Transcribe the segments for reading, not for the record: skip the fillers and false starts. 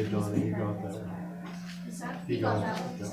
Okay, Johnny, you got that. He got that. Yeah.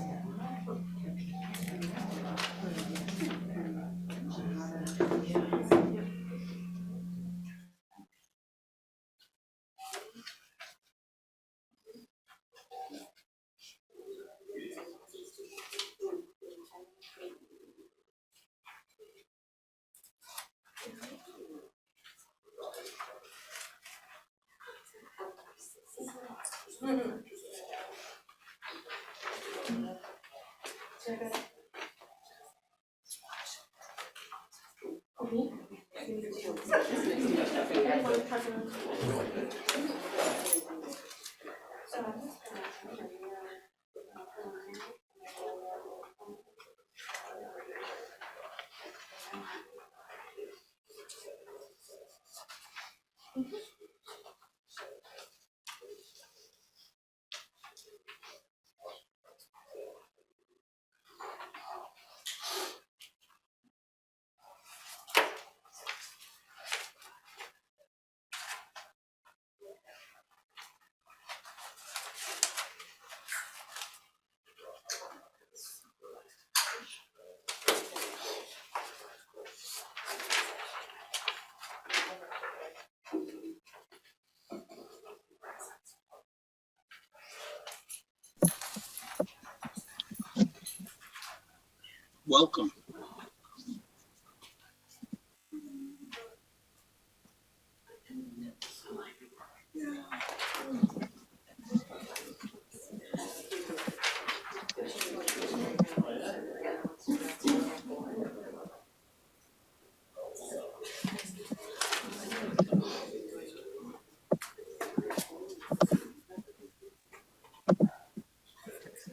Welcome.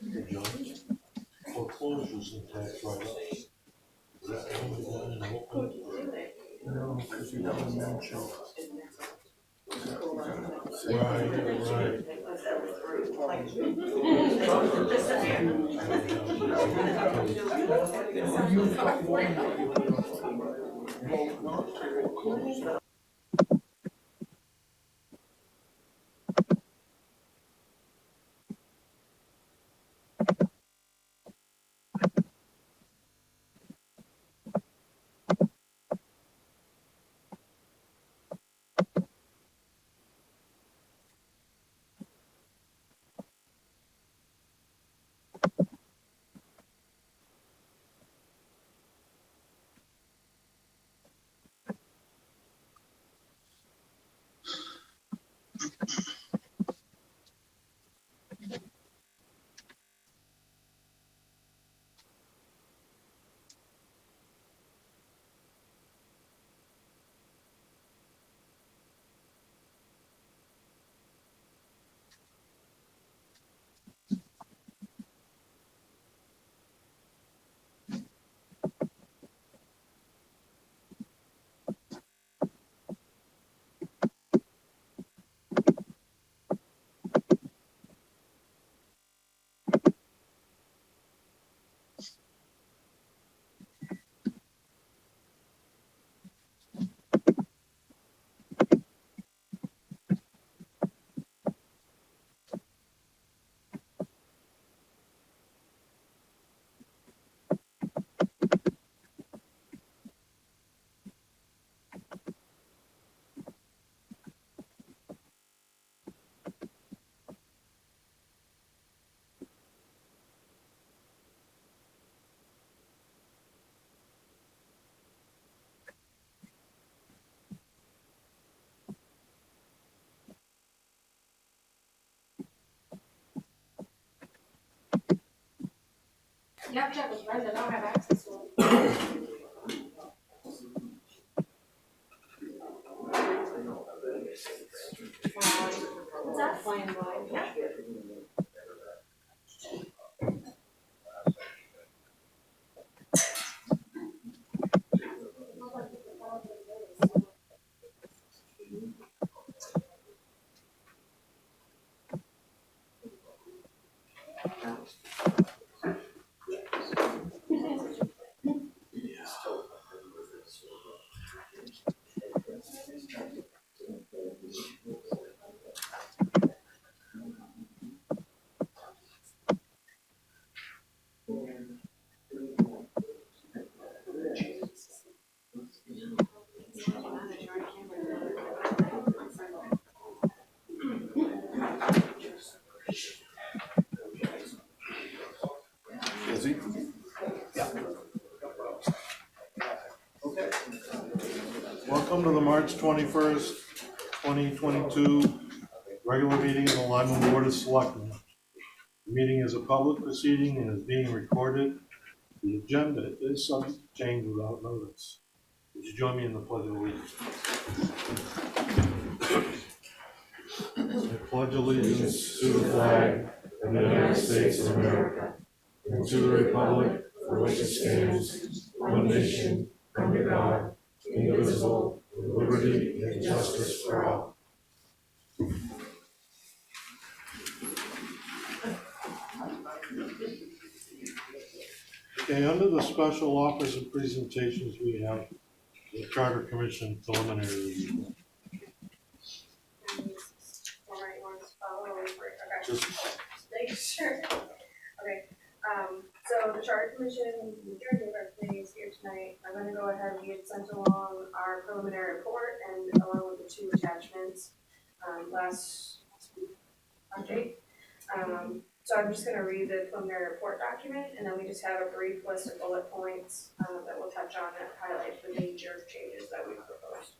Hey, Johnny, foreclosures and tax write-ups. Is that only one in Oakland? No, because you have a mention. Right. You have to check with Brenda, I don't have access to it. What's that? Flying blind. Yeah. Busy? Yeah. Okay. Welcome to the March 21st, 2022 regular meeting of the Lyman Board of Selectmen. The meeting is a public proceeding and is being recorded. The agenda is subject to change without notice. Would you join me in the Pledge of Allegiance? I pledge allegiance to the flag of the United States of America and to the republic for which it stands, one nation, under God, indivisible, with liberty and justice for all. Okay, under the special offers and presentations, we have the Charter Commission preliminary review. Alright, you want to follow or okay. Just Make sure. Okay, so the Charter Commission, majority of our committees here tonight, I'm gonna go ahead, we had sent along our preliminary report and along with the two attachments, last week, update. So I'm just gonna read the preliminary report document, and then we just have a brief list of bullet points, that we'll touch on that highlight the major changes that we've proposed.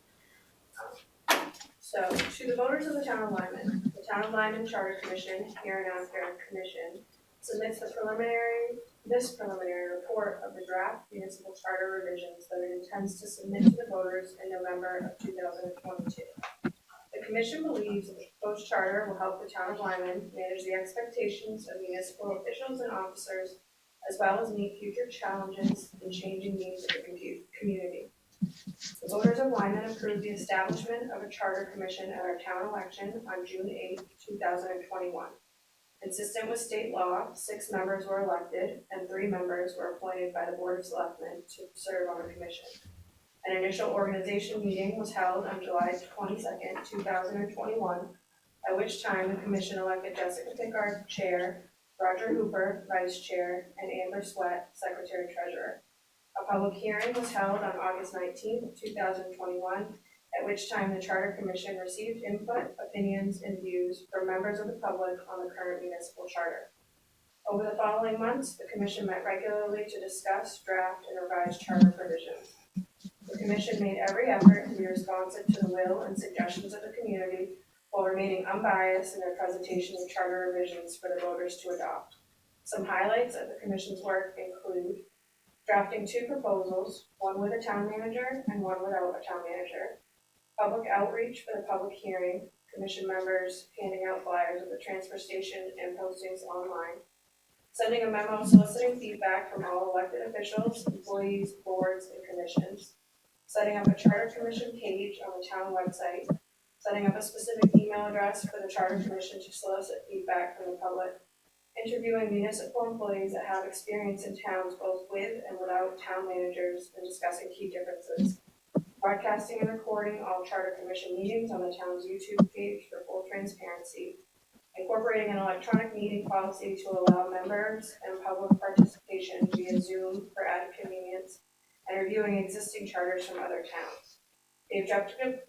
So, to the voters of the town of Lyman, the town of Lyman Charter Commission, hereinafter Commission, submits this preliminary report of the draft municipal charter revisions that it intends to submit to the voters in November of 2022. The commission believes that the proposed charter will help the town of Lyman manage the expectations of municipal officials and officers, as well as meet future challenges and changing needs of the community. The voters of Lyman approved the establishment of a charter commission at our town election on June 8, 2021. Consistent with state law, 6 members were elected and 3 members were appointed by the Board of Selectmen to serve on the commission. An initial organization meeting was held on July 22nd, 2021, at which time the commission elected Jessica Pickard, Chair, Roger Hooper, Vice Chair, and Amber Sweat, Secretary Treasurer. A public hearing was held on August 19th, 2021, at which time the Charter Commission received input, opinions, and views from members of the public on the current municipal charter. Over the following months, the commission met regularly to discuss, draft, and revise charter provisions. The commission made every effort to be responsive to the will and suggestions of the community while remaining unbiased in their presentation of charter revisions for the voters to adopt. Some highlights of the commission's work include drafting 2 proposals, one with a town manager and one without a town manager. Public outreach for the public hearing, commission members handing out flyers at the transfer station and postings online. Sending a memo soliciting feedback from all elected officials, employees, boards, and commissions. Setting up a charter commission page on the town website. Setting up a specific email address for the charter commission to solicit feedback from the public. Interviewing municipal employees that have experience in towns both with and without town managers and discussing key differences. Broadcasting and recording all charter commission meetings on the town's YouTube page for full transparency. Incorporating an electronic meeting policy to allow members and public participation via Zoom for added convenience, and reviewing existing charters from other towns. The objective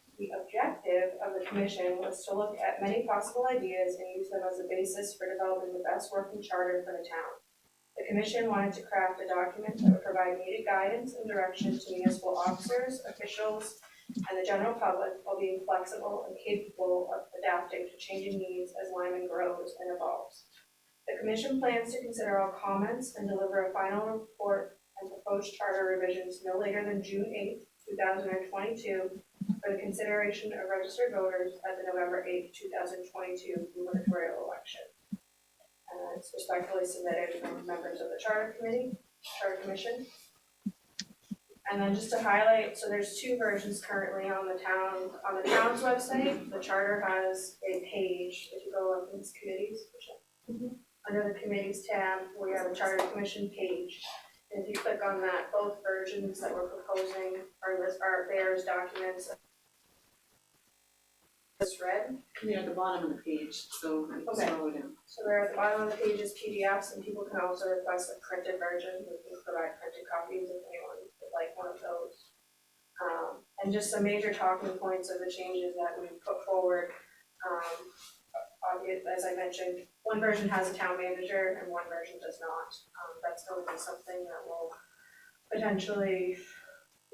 of the commission was to look at many possible ideas and use them as a basis for developing the best working charter for the town. The commission wanted to craft a document that would provide needed guidance and direction to municipal officers, officials, and the general public while being flexible and capable of adapting to changing needs as Lyman grows and evolves. The commission plans to consider all comments and deliver a final report and proposed charter revisions no later than June 8, 2022 for the consideration of registered voters at the November 8, 2022 gubernatorial election. It's respectfully submitted from members of the Charter Commission. And then just to highlight, so there's 2 versions currently on the town's website. The charter has a page, if you go up in these committees, under the committees tab, we have a Charter Commission page. And if you click on that, both versions that we're proposing are bears documents. It's red. They're at the bottom of the page, so Okay. scroll down. So they're at the bottom of the page is PDFs, and people can also request a printed version. We can provide printed copies if anyone would like one of those. And just some major talking points of the changes that we put forward obvious, as I mentioned, one version has a town manager and one version does not. That's going to be something that will potentially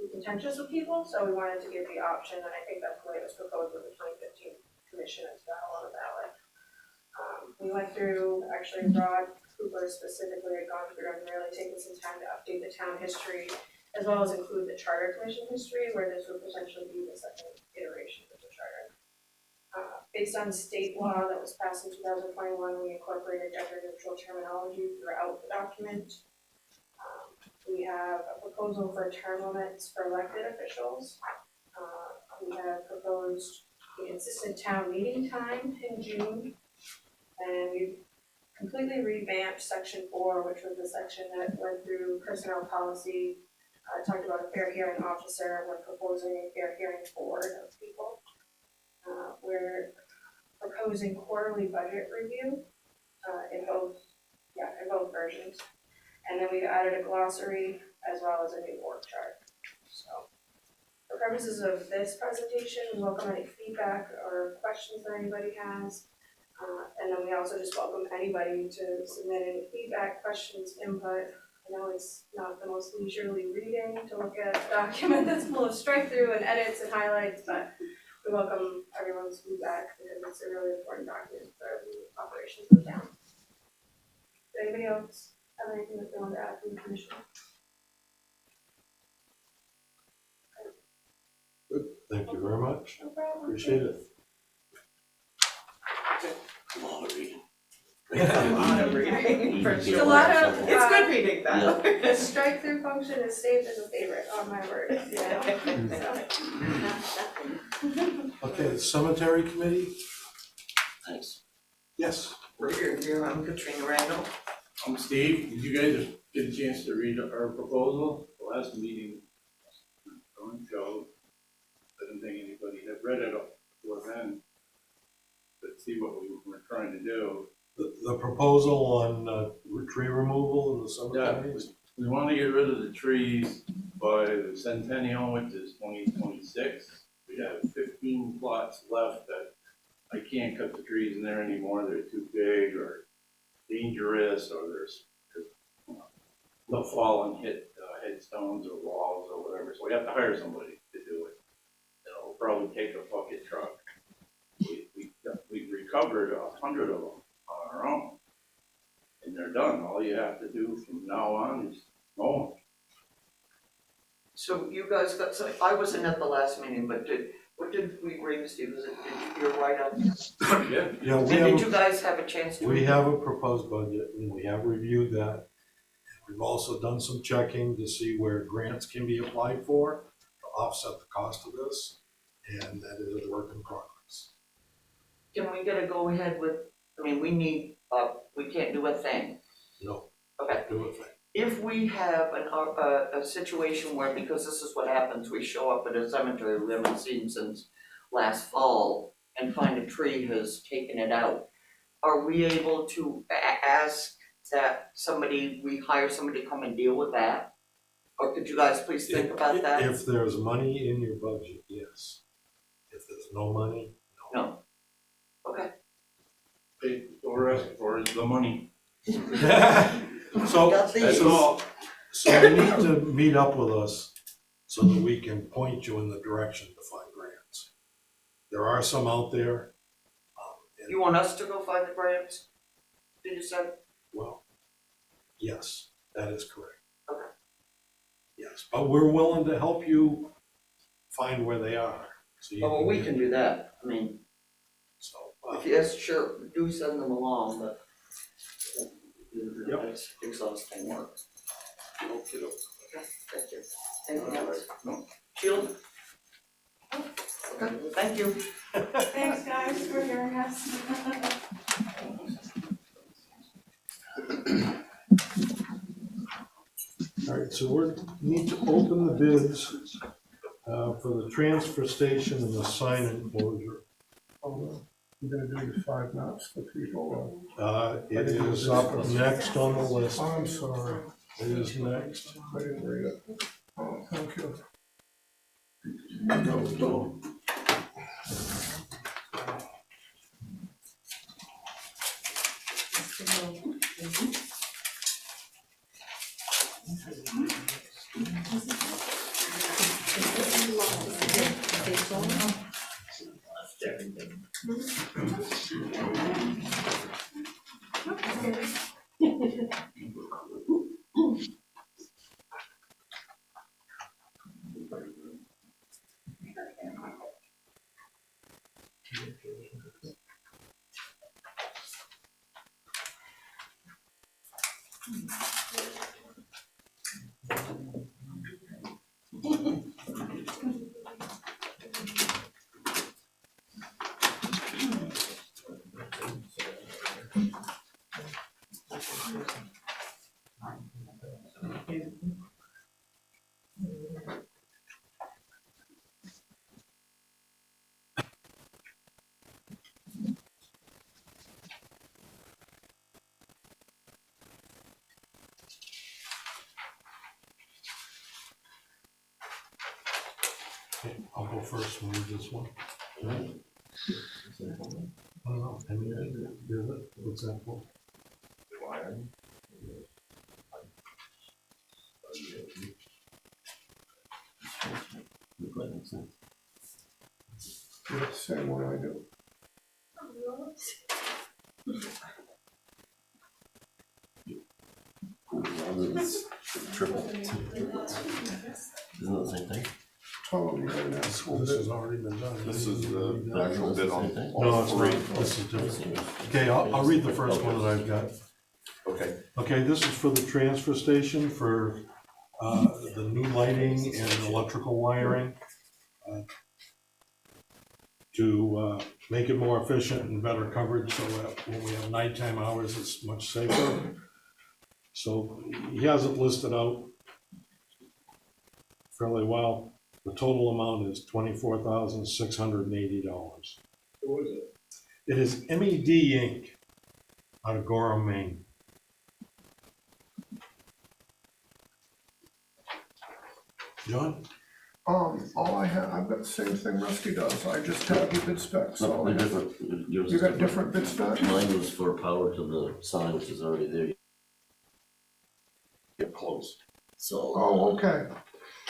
be contentious with people, so we wanted to give the option, and I think that's the way it was proposed with the 2015 commission as well on the ballot. We went through, actually Rod Cooper specifically had gone through and really taken some time to update the town history, as well as include the charter commission history, where this would potentially be the second iteration of the charter. Based on state law that was passed in 2021, we incorporated gender neutral terminology throughout the document. We have a proposal for term limits for elected officials. We have proposed a consistent town meeting time in June. And we completely revamped section 4, which was the section that went through personnel policy, talked about a fair hearing officer. We're proposing a fair hearing board of people. We're proposing quarterly budget review in both versions. And then we've added a glossary as well as a new org chart. So for purposes of this presentation, we welcome any feedback or questions that anybody has. And then we also just welcome anybody to submit any feedback, questions, input. I know it's not the most leisurely reading to look at a document that's full of strike through and edits and highlights, but we welcome everyone's feedback because it's a really important document for the operations of the town. Does anybody else have anything that they want to add from the commission? Good, thank you very much. No problem. Appreciate it. A lot of reading. A lot of reading, for It's sure. a lot of, It's good reading though. the strike through function is saved as a favorite on my word, you know? Okay, cemetery committee? Thanks. Yes. I'm Katrina Randall. I'm Steve. Did you guys get a chance to read our proposal? The last meeting, on show, I didn't think anybody had read it before then. But see what we were trying to do. The proposal on tree removal in the cemetery? We want to get rid of the trees by the centennial, which is 2026. We have 15 plots left that I can't cut the trees in there anymore. They're too big or dangerous, or they'll fall and hit headstones or walls or whatever. So we have to hire somebody to do it. It'll probably take a bucket truck. We recovered 100 of them on our own, and they're done. All you have to do from now on is mow them. So you guys got, so I wasn't at the last meeting, but what did we bring, Steve? Was it, did you write up? Yeah. Yeah, And did you guys have a chance to? we have a proposed budget and we have reviewed that. We've also done some checking to see where grants can be applied for to offset the cost of this, and that is a work in progress. Can we get a go ahead with, I mean, we can't do a thing. No. Okay. Do a thing. If we have a situation where, because this is what happens, we show up at a cemetery we haven't seen since last fall and find a tree has taken it out, are we able to ask that we hire somebody to come and deal with that? Or could you guys please think about that? If there's money in your budget, yes. If there's no money, No. Okay. Hey, all we're asking for is the money. So, Got these. That's all. so you need to meet up with us so that we can point you in the direction to find grants. There are some out there. You want us to go find the grants? Did you say? Well, yes, that is correct. Okay. Yes, but we're willing to help you find where they are. So you Oh, well, we get- can do that. I mean, So, yes, sure, do send them along, but Yep. it's exhausting work. Okay. Okay, thank you. Anything else? No. Sheila? Okay, thank you. Thanks, guys, for hearing us. all right, so we need to open the bids for the transfer station and the sign enclosure. You're gonna do the 5 knots for people. It is up next on the list. I'm sorry, It is next. I didn't read it. Oh, thank you. Okay, I'll go first and read this one. I don't know, I mean, what's that for? Yeah, same one I do. Triple. Isn't it the same thing? Totally different. That's This has already been done. This is the But actual bid on thing? No, all it's three. not, this is different. Okay, I'll read the first one that I've got. Okay, Okay, this is for the transfer station for the new lighting and electrical wiring. To make it more efficient and better coverage, so that when we have nighttime hours, it's much safer. So he has it listed out fairly well. The total amount is $24,680. who is it? It is MED Inc. out of Gorham, Maine. John? All I have, I've got the same thing Rusty does, I just have the bid specs, so. No, they're different. Yours You is got different bid specs? Mine was for power to the sign, which is already there. Get close. So. Oh, okay.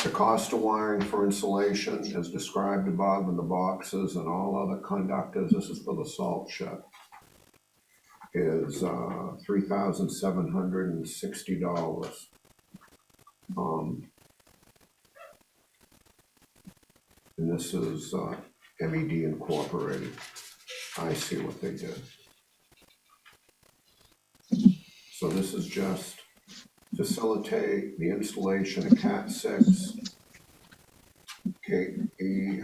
The cost of wiring for insulation is described above in the boxes and all other conductors, this is for the salt shed, is $3,760. And this is MED Incorporated. I see what they did. So this is just facilitate the installation of Cat 6,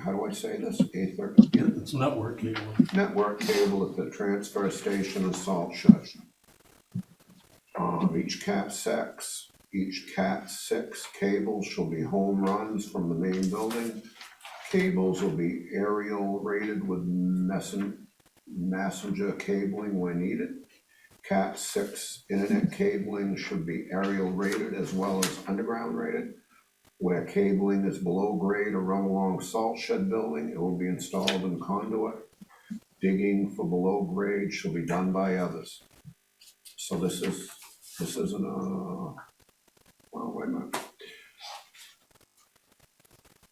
how do I say this? A13? It's network cable. Network cable at the transfer station and salt shed. Each Cat 6 cable shall be home runs from the main building. Cables will be aerial rated with messenger cabling when needed. Cat 6 internet cabling should be aerial rated as well as underground rated. Where cabling is below grade or run along salt shed building, it will be installed in conduit. Digging for below grade shall be done by others. So this isn't well, wait a minute.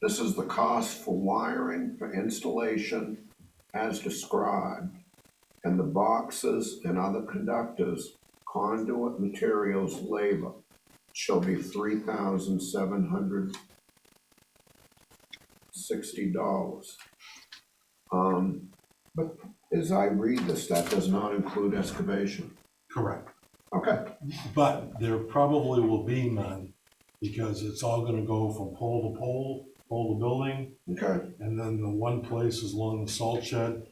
This is the cost for wiring for installation as described, and the boxes and other conductors, conduit materials, labor shall be $3,760. But as I read this, that does not include excavation. Correct. Okay, But there probably will be none, because it's all gonna go from pole to pole, pole to building, okay, and then the one place is along the salt shed.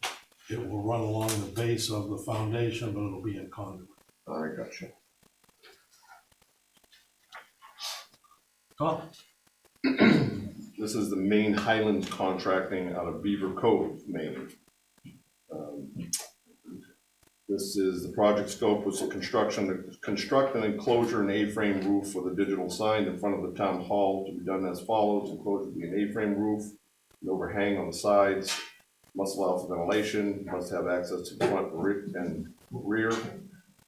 It will run along the base of the foundation, but it'll be in conduit. I got you. Oh, This is the main Highlands Contracting out of Beaver Cove, Maine. This is the project scope was to construct an enclosure and A-frame roof with a digital sign in front of the town hall to be done as follows. Enclosure will be an A-frame roof, an overhang on the sides, must allow for ventilation, must have access to the front and rear.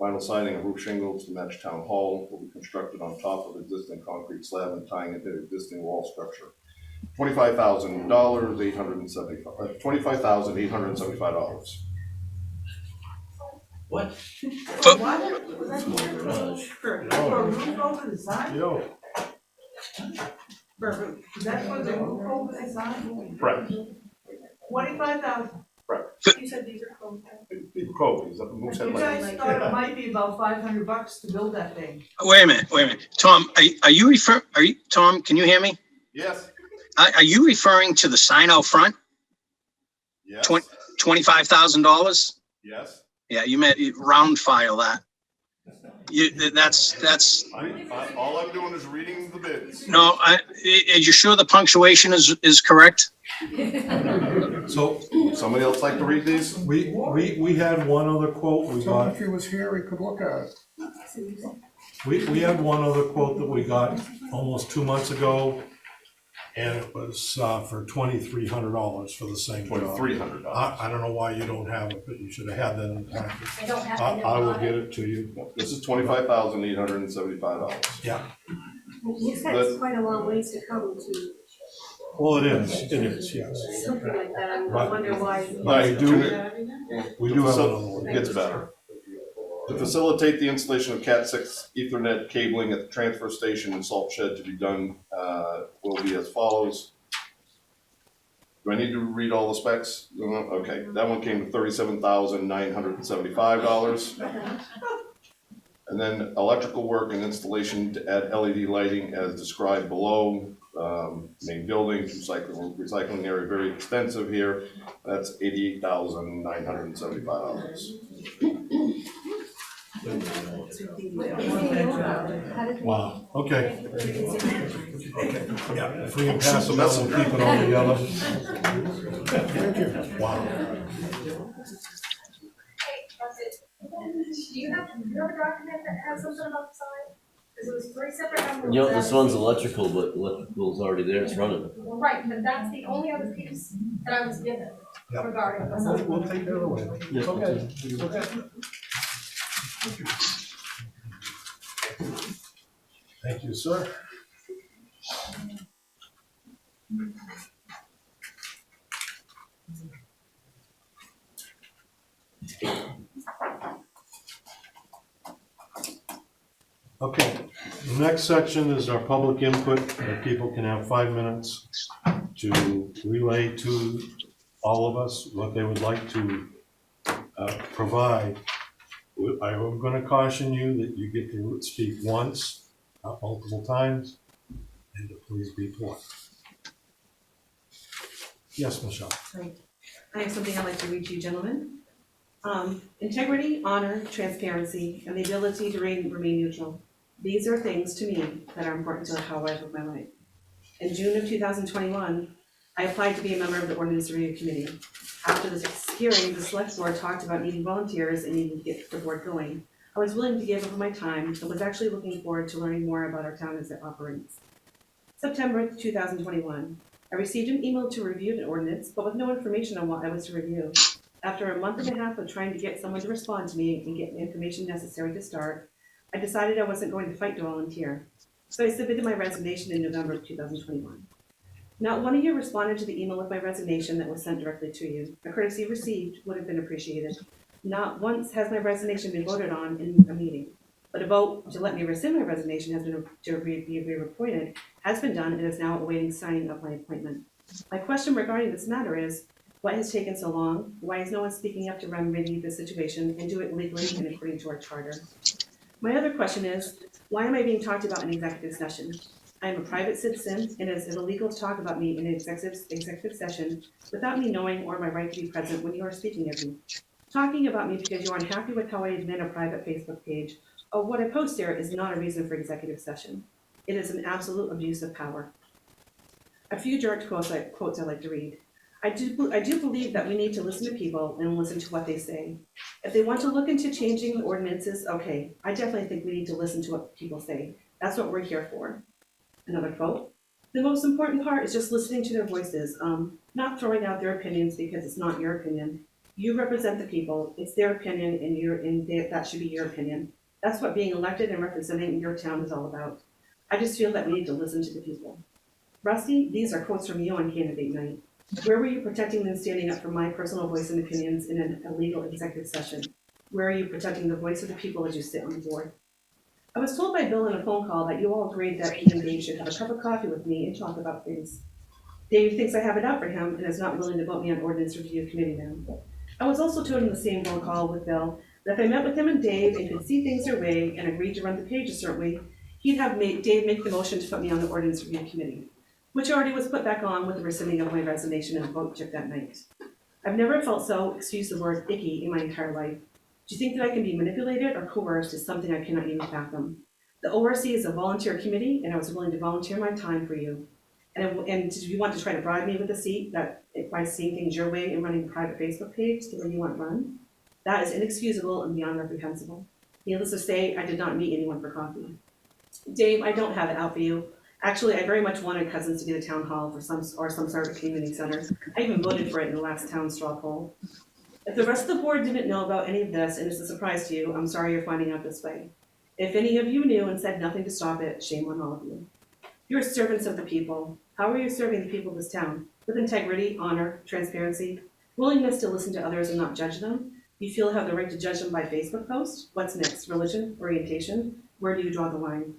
Vinyl siding and roof shingles to match town hall will be constructed on top of existing concrete slab and tying into existing wall structure. $25,000, $25,875. What? For Garage. a roof over the side? Yo, Is that for the roof over the side? Correct. 25,000. You said these are cold. Quote, is that the Moose's You headlight? guys thought it might be about $500 to build that thing. Wait a minute. Tom, Tom, can you hear me? Yes, Are you referring to the sign out front, yes, $25,000? yes. Yeah, you meant round file that. That's, All I'm doing is reading the bids. no, are you sure the punctuation is correct? so Somebody else like to read these? we had one other quote we So got. if he was here, he could look at it. We had one other quote that we got almost 2 months ago, and it was for $2,300 for the same job. $2,300. I don't know why you don't have it, but you should have had that in the package. I don't have I will get it to you. This is $25,875. Yeah, You said it's quite a long ways to come to well, it is, yes. something like that. I Right. wonder why. We do have another one. It gets better. To facilitate the installation of Cat 6 Ethernet cabling at the transfer station and salt shed to be done will be as follows. Do I need to read all the specs? Okay, that one came to $37,975. And then electrical work and installation to add LED lighting as described below. Main buildings, recycling area, very extensive here. That's $88,975. Wow, okay. Yeah, if we can pass them out, we'll keep it all together. Thank you. Wow. Do you have a document that has something about the sign? Because it was 3 separate envelopes. You know, this one's electrical, but electrical's already there, it's running. Well, right, but that's the only other piece that I was given Yep. regarding the sign. We'll take that away. It's okay. It's okay. Thank you, sir. Okay, the next section is our public input, where people can have 5 minutes to relay to all of us what they would like to provide. I'm going to caution you that you get to speak once, not multiple times, and to please be polite. Yes, Michelle. I have something I'd like to read to you, gentlemen. Integrity, honor, transparency, and the ability to remain neutral. These are things to me that are important to how I live my life. In June of 2021, I applied to be a member of the Ordinance Review Committee. After this hearing, the select board talked about needing volunteers and needing to get the board going. I was willing to give up my time and was actually looking forward to learning more about our town as it operates. September 2021, I received an email to review an ordinance, but with no information on what I was to review. After a month and a half of trying to get someone to respond to me and get the information necessary to start, I decided I wasn't going to fight to volunteer. So I submitted my resignation in November of 2021. Not one of you responded to the email with my resignation that was sent directly to you. A courtesy received would have been appreciated. Not once has my resignation been voted on in a meeting. But a vote to let me rescind my resignation has been to be reappointed has been done and is now awaiting signing of my appointment. My question regarding this matter is, what has taken so long? Why is no one speaking up to remedy the situation and do it legally and according to our charter? My other question is, why am I being talked about in executive session? I am a private citizen and it is illegal to talk about me in an executive session without me knowing or my right to be present when you are speaking of me. Talking about me because you are unhappy with how I admin a private Facebook page or what I post there is not a reason for executive session. It is an absolute abuse of power. A few direct quotes I'd like to read. I do believe that we need to listen to people and listen to what they say. If they want to look into changing ordinances, okay, I definitely think we need to listen to what people say. That's what we're here for. Another quote. The most important part is just listening to their voices, not throwing out their opinions because it's not your opinion. You represent the people, it's their opinion, and that should be your opinion. That's what being elected and representing your town is all about. I just feel that we need to listen to the people. Rusty, these are quotes from you on candidate night. Where were you protecting and standing up for my personal voice and opinions in an illegal executive session? Where are you protecting the voice of the people as you sit on the board? I was told by Bill in a phone call that you all agreed that he and Dave should have a cup of coffee with me and talk about things. Dave thinks I have it out for him and is not willing to vote me on ordinance review committee now. I was also told in the same phone call with Bill that if I met with him and Dave and could see things their way and agreed to run the page a certain way, he'd have Dave make the motion to put me on the ordinance review committee, which already was put back on with the rescinding of my resignation and a vote took that night. I've never felt so, excuse the word, icky in my entire life. Do you think that I can be manipulated or coerced is something I cannot even fathom. The ORC is a volunteer committee and I was willing to volunteer my time for you. And do you want to try to bribe me with a seat that by seeing things your way and running a private Facebook page the way you want run? That is inexcusable and beyond reprehensible. Needless to say, I did not meet anyone for coffee. Dave, I don't have it out for you. Actually, I very much wanted Cousins to be the town hall for some sort of community center. I even voted for it in the last town straw poll. If the rest of the board didn't know about any of this and it's a surprise to you, I'm sorry you're finding out this way. If any of you knew and said nothing to stop it, shame on all of you. You're servants of the people. How are you serving the people of this town? With integrity, honor, transparency, willingness to listen to others and not judge them? You feel you have the right to judge them by Facebook post? What's next? Religion? Orientation? Where do you draw the line?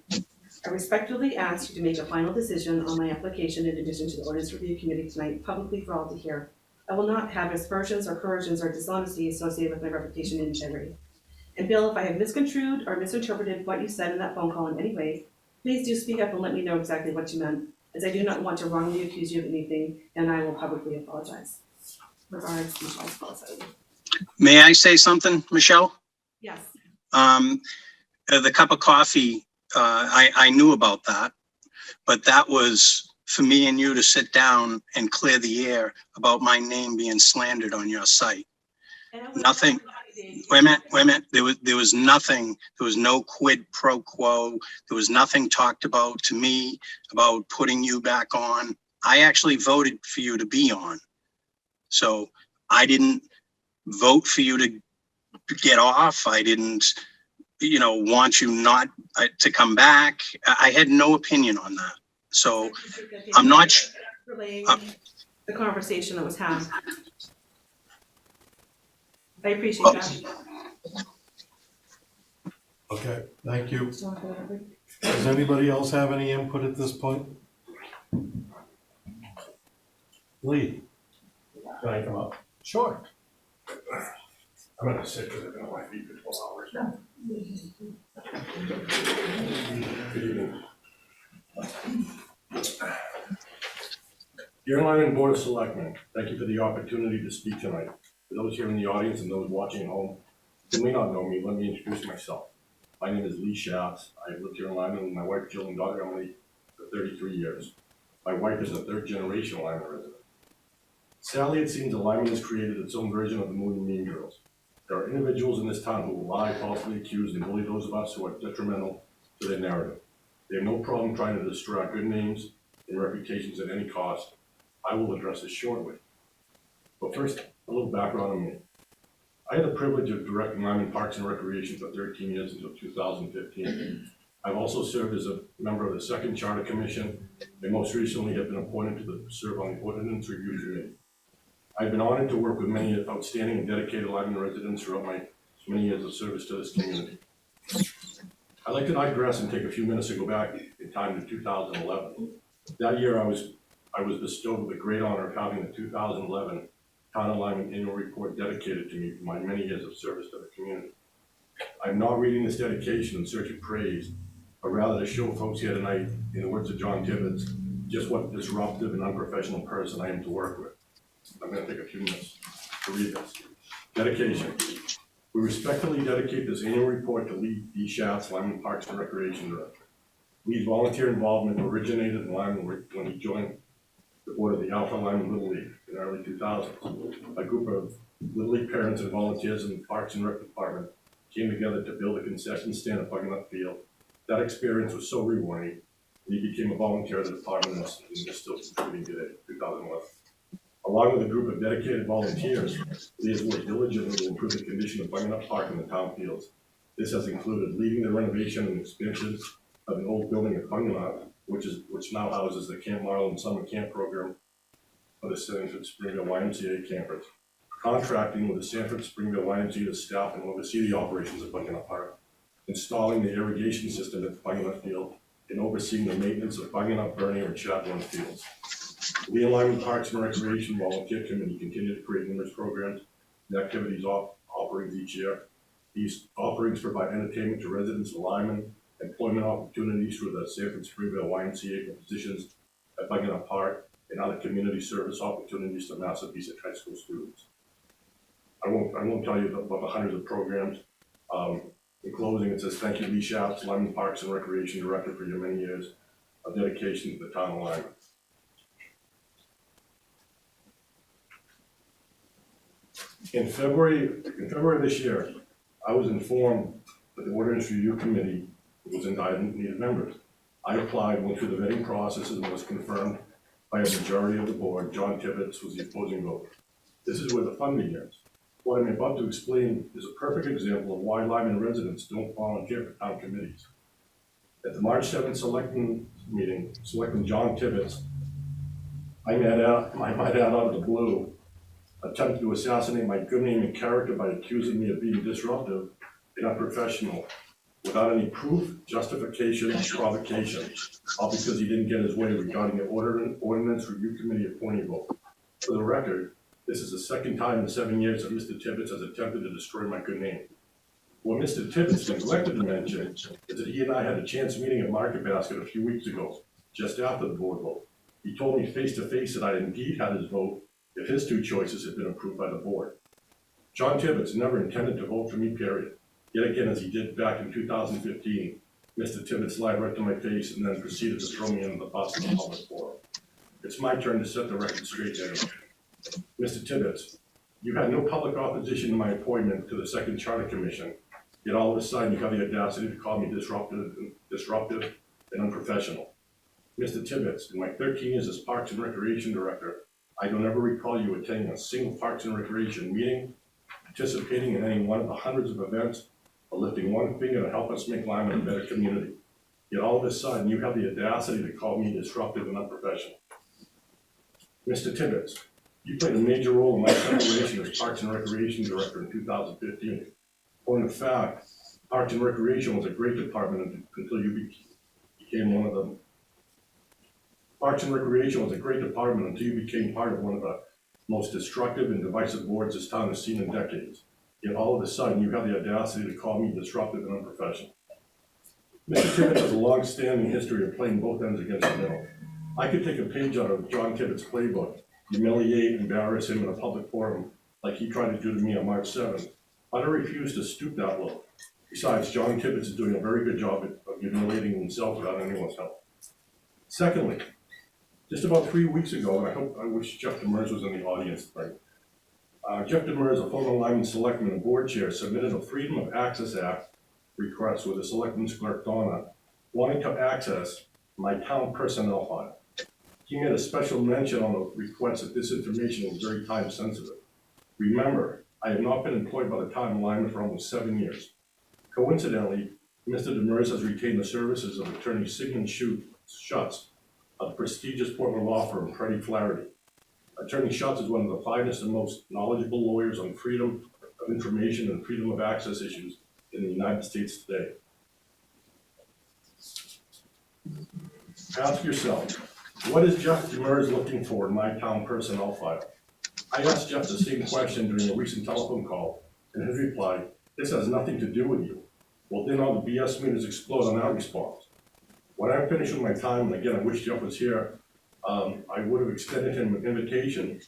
I respectfully ask you to make a final decision on my application in addition to the ordinance review committee tonight, publicly for all to hear. I will not have aspersions or coercions or dishonesty associated with my reputation and integrity. And Bill, if I have misconstrued or misinterpreted what you said in that phone call in any way, please do speak up and let me know exactly what you meant, as I do not want to wrongly accuse you of anything, and I will publicly apologize. Regards, Michelle Spelling. May I say something, Michelle? Yes. The cup of coffee, I knew about that, but that was for me and you to sit down and clear the air about my name being slandered on your site. Nothing. Wait a minute. There was nothing. There was no quid pro quo. There was nothing talked about to me about putting you back on. I actually voted for you to be on. So I didn't vote for you to get off. I didn't, want you not to come back. I had no opinion on that. So I'm not relaying the conversation that was had. I appreciate that. Okay, thank you. Does anybody else have any input at this point? Lee? Can I come up? Sure. I'm gonna sit because I've been on my feet for 12 hours now. Good evening. Dear Lyman Board of Selectmen, thank you for the opportunity to speak tonight. For those here in the audience and those watching at home who may not know me, let me introduce myself. My name is Lee Schatz. I've lived here in Lyman with my wife Jill and daughter Emily for 33 years. My wife is a third-generation Lyman resident. Sadly, it seems that Lyman has created its own version of the movie Mean Girls. There are individuals in this town who will lie, falsely accuse, and bully those of us who are detrimental to their narrative. They have no problem trying to destroy our good names and reputations at any cost. I will address this shortly. But first, a little background on me. I had the privilege of directing Lyman Parks and Recreation for 13 years until 2015. I've also served as a member of the Second Charter Commission, and most recently have been appointed to serve on the Ordinance Review Committee. I've been honored to work with many outstanding and dedicated Lyman residents throughout my many years of service to this community. I'd like to digress and take a few minutes to go back in time to 2011. That year, I was bestowed with the great honor of having the 2011 Town of Lyman Annual Report dedicated to me for my many years of service to the community. I'm not reading this dedication in search of praise, but rather to show folks here tonight, in the words of John Tibbetts, just what a disruptive and unprofessional person I am to work with. I'm going to take a few minutes to read this. Dedication. We respectfully dedicate this annual report to Lee D. Schatz, Lyman Parks and Recreation Director. Lee's volunteer involvement originated in Lyman when he joined the board of the Alpha Lyman Little League in the early 2000s. A group of Little League parents and volunteers in the Parks and Rec department came together to build a concession stand at Buckingham Field. That experience was so rewarding, Lee became a volunteer of the department and is still contributing today, 2011. Along with a group of dedicated volunteers, he has worked diligently to improve the condition of Buckingham Park in the town fields. This has included leading the renovation and expansion of an old building at Buckingham, which now houses the Camp Marlin Summer Camp Program of the Sanford Springville YMCA campers. Contracting with the Sanford Springville YMCA staff and oversee the operations of Buckingham Park. Installing the irrigation system at Buckingham Field and overseeing the maintenance of Buckingham, Bernier, and Chaplain fields. The Lyman Parks and Recreation Volunteer Committee continue to create numerous programs and activities offerings each year. These offerings provide entertainment to residents of Lyman, employment opportunities through the Sanford Springville YMCA positions at Buckingham Park, and other community service opportunities to Massapequa high school students. I won't tell you about the hundreds of programs. In closing, it says, thank you, Lee Schatz, Lyman Parks and Recreation Director, for your many years of dedication to the town of Lyman. In February of this year, I was informed that the Ordinance Review Committee was in need of members. I applied, went through the vetting process, and was confirmed by a majority of the board. John Tibbetts was the opposing vote. This is where the fun begins. What I'm about to explain is a perfect example of why Lyman residents don't volunteer for town committees. At the March 7th Selectmen meeting, Selectman John Tibbetts, I might add out of the blue, attempted to assassinate my good name and character by accusing me of being disruptive and unprofessional without any proof, justification, or provocation, all because he didn't get his way regarding the Ordinance Review Committee appointee vote. For the record, this is the second time in 7 years that Mr. Tibbetts has attempted to destroy my good name. What Mr. Tibbetts neglected to mention is that he and I had a chance meeting at Market Basket a few weeks ago, just after the board vote. He told me face to face that I indeed had his vote if his two choices had been approved by the board. John Tibbetts never intended to vote for me, period. Yet again, as he did back in 2015, Mr. Tibbetts lied right to my face and then proceeded to throw me under the bus in the public forum. It's my turn to set the record straight there. Mr. Tibbetts, you had no public opposition to my appointment to the Second Charter Commission, yet all of a sudden you have the audacity to call me disruptive and unprofessional. Mr. Tibbetts, in my 13 years as Parks and Recreation Director, I don't ever recall you attending a single Parks and Recreation meeting, participating in any one of the hundreds of events, or lifting one finger to help us make Lyman a better community. Yet all of a sudden you have the audacity to call me disruptive and unprofessional. Mr. Tibbetts, you played a major role in my separation as Parks and Recreation Director in 2015. Point of fact, Parks and Recreation was a great department until you became one of them. Parks and Recreation was a great department until you became part of one of the most destructive and divisive boards this town has seen in decades. Yet all of a sudden, you have the audacity to call me disruptive and unprofessional. Mr. Tibbetts has a long-standing history of playing both ends against the middle. I could take a page out of John Tibbetts' playbook, humiliate and embarrass him in a public forum like he tried to do to me on March 7th, but I refuse to stoop that low. Besides, John Tibbetts is doing a very good job of humiliating himself without anyone's help. Secondly, just about 3 weeks ago, and I wish Jeff Demers was in the audience tonight. Jeff Demers, a former Lyman Selectman and board chair, submitted a Freedom of Access Act request with the Selectman's clerk Donna, wanting to access my town personnel file. He made a special mention on the request that this information was very time sensitive. Remember, I have not been employed by the town of Lyman for almost 7 years. Coincidentally, Mr. Demers has retained the services of attorney Sigmund Schutz, of the prestigious Portland law firm Freddie Flaherty. Attorney Schutz is one of the finest and most knowledgeable lawyers on freedom of information and freedom of access issues in the United States today. Ask yourself, what is Jeff Demers looking for in my town personnel file? I asked Jeff the same question during a recent telephone call, and his reply, this has nothing to do with you. Well, then all the BS meters explode on our response. When I'm finished with my time, and again, I wish Jeff was here, I would have extended him an invitation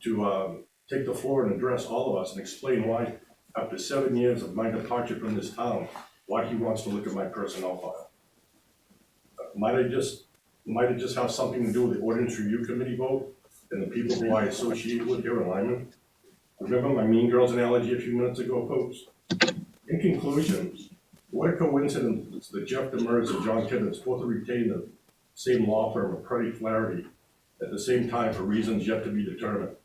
to take the floor and address all of us and explain why, after 7 years of my departure from this town, why he wants to look at my personnel file. Might it just have something to do with the Ordinance Review Committee vote and the people who I associate with here in Lyman? Remember my Mean Girls analogy a few minutes ago, folks? In conclusion, what a coincidence that Jeff Demers and John Tibbetts both retain the same law firm of Freddie Flaherty at the same time for reasons yet to be determined.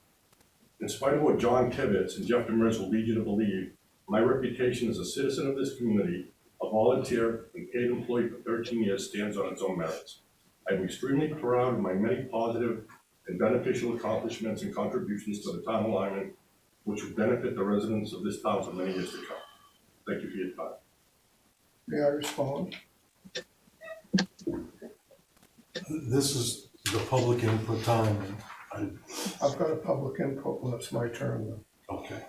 In spite of what John Tibbetts and Jeff Demers will lead you to believe, my reputation as a citizen of this community, a volunteer and paid employee for 13 years stands on its own merits. I'm extremely proud of my many positive and beneficial accomplishments and contributions to the town of Lyman, which will benefit the residents of this town for many years to come. Thank you for your time. May I respond? This is the public input time. I've got a public input, well, it's my turn then. Okay.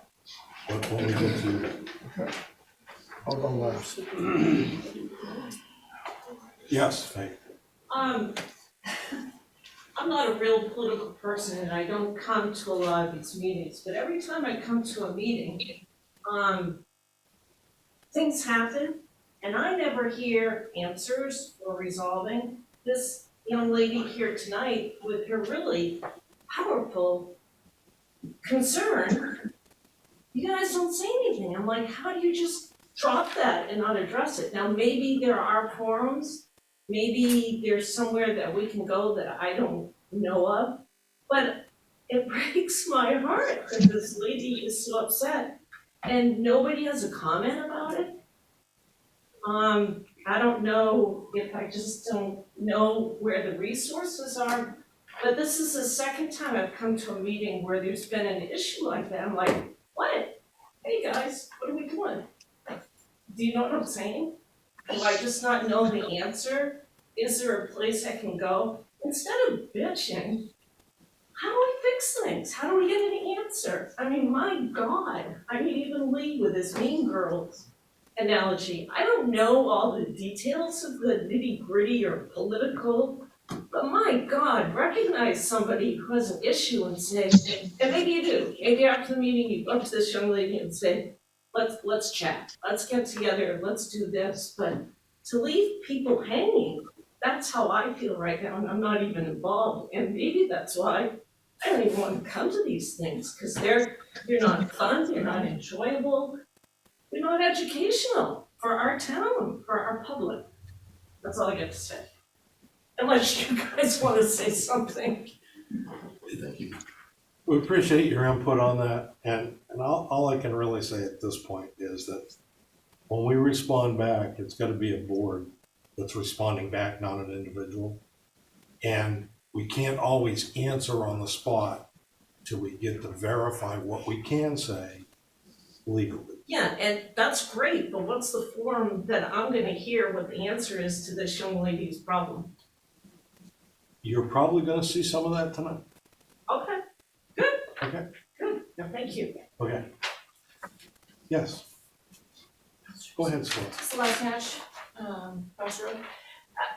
What we get to, Okay. I'll go last. yes, Faith. I'm not a real political person and I don't come to a lot of these meetings, but every time I come to a meeting, things happen and I never hear answers or resolving. This young lady here tonight with her really powerful concern, you guys don't say anything. I'm like, how do you just drop that and not address it? Now, maybe there are forums, maybe there's somewhere that we can go that I don't know of, but it breaks my heart that this lady is so upset and nobody has a comment about it. I don't know if I just don't know where the resources are, but this is the second time I've come to a meeting where there's been an issue like that. I'm like, what? Hey guys, what are we doing? Do you know what I'm saying? Do I just not know the answer? Is there a place I can go? Instead of bitching, how do we fix things? How do we get an answer? I mean, my God. I mean, even Lee with his Mean Girls analogy. I don't know all the details of the nitty-gritty or political, but my God, recognize somebody who has an issue and say, and maybe you do. Maybe after the meeting, you go up to this young lady and say, let's chat. Let's get together. Let's do this. But to leave people hanging, that's how I feel right now, and I'm not even involved. And maybe that's why I don't even want to come to these things, because they're not fun, they're not enjoyable, they're not educational for our town, for our public. That's all I get to say. Unless you guys want to say something. Thank you. We appreciate your input on that, and all I can really say at this point is that when we respond back, it's got to be a board that's responding back, not an individual. And we can't always answer on the spot till we get to verify what we can say legally. Yeah, and that's great, but what's the forum that I'm gonna hear what the answer is to this young lady's problem? You're probably gonna see some of that tonight. Okay, good, Okay, good, thank you. okay. Yes. Go ahead, Scott. Celeste Nash, Cross Road.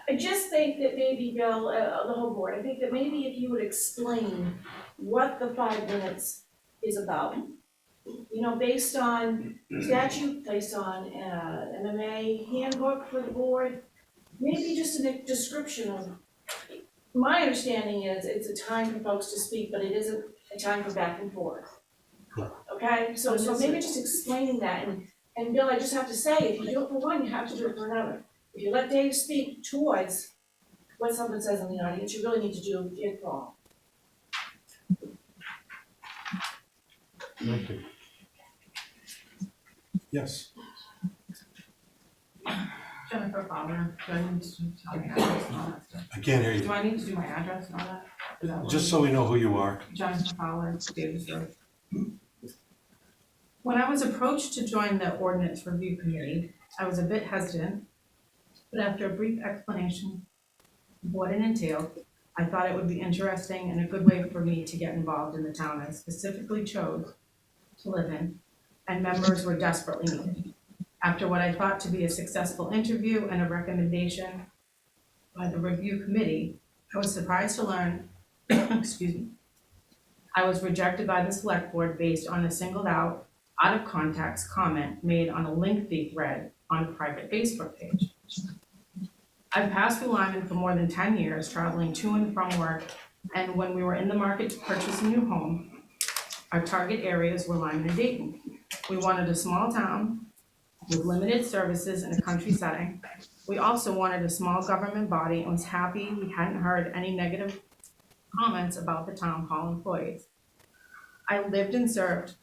I just think that maybe, Bill, the whole board, I think that maybe if you would explain what the 5 minutes is about, you know, based on statute, based on MMA handbook for the board, maybe just a description of, my understanding is it's a time for folks to speak, but it isn't a time for back and forth. Correct. Okay, so maybe just explaining that, and Bill, I just have to say, if you do it for one, you have to do it for another. If you let Dave speak towards what someone says in the audience, you really need to do it for all. Thank you. Yes. Jennifer Fowler, do I need to tell my address and all that stuff? I can't hear Do you. I need to do my address and all that? Is that what Just it so we know who you are. is? Jennifer Fowler, Davis Road. When I was approached to join the ordinance review committee, I was a bit hesitant, but after a brief explanation of what it entailed, I thought it would be interesting and a good way for me to get involved in the town I specifically chose to live in, and members were desperately needed. After what I thought to be a successful interview and a recommendation by the review committee, I was surprised to learn, excuse me, I was rejected by the select board based on a singled out of context comment made on a lengthy thread on a private Facebook page. I've passed through Lyman for more than 10 years, traveling to and from work, and when we were in the market to purchase a new home, our target areas were Lyman and Dayton. We wanted a small town with limited services in a country setting. We also wanted a small government body and was happy we hadn't heard any negative comments about the town hall employees. I lived and served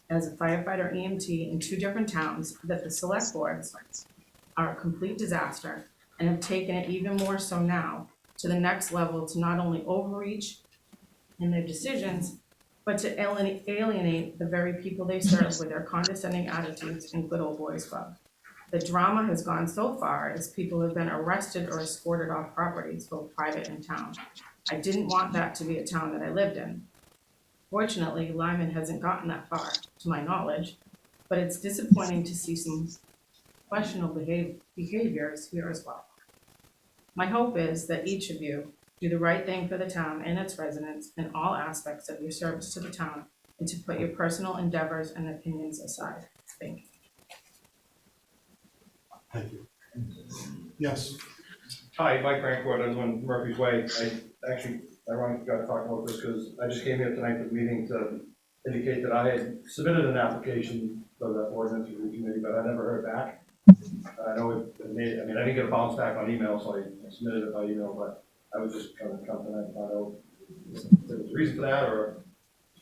as a firefighter EMT in 2 different towns that the select boards are a complete disaster and have taken it even more so now to the next level to not only overreach in their decisions, but to alienate the very people they serve with their condescending attitudes and good old boys club. The drama has gone so far as people have been arrested or escorted off properties, both private and town. I didn't want that to be a town that I lived in. Fortunately, Lyman hasn't gotten that far, to my knowledge, but it's disappointing to see some questionable behaviors here as well. My hope is that each of you do the right thing for the town and its residents in all aspects of your service to the town, and to put your personal endeavors and opinions aside. Thank you. Thank you. Yes, Hi, Mike Rancourt, I live on Murphy's Way. I actually, ironically got to talk about this because I just came here tonight to the meeting to indicate that I had submitted an application for the ordinance review committee, but I never heard back. I know it made, I mean, I didn't get a bounce back on email, so I submitted it by email, but I was just trying to come tonight and find out if there was a reason for that, or,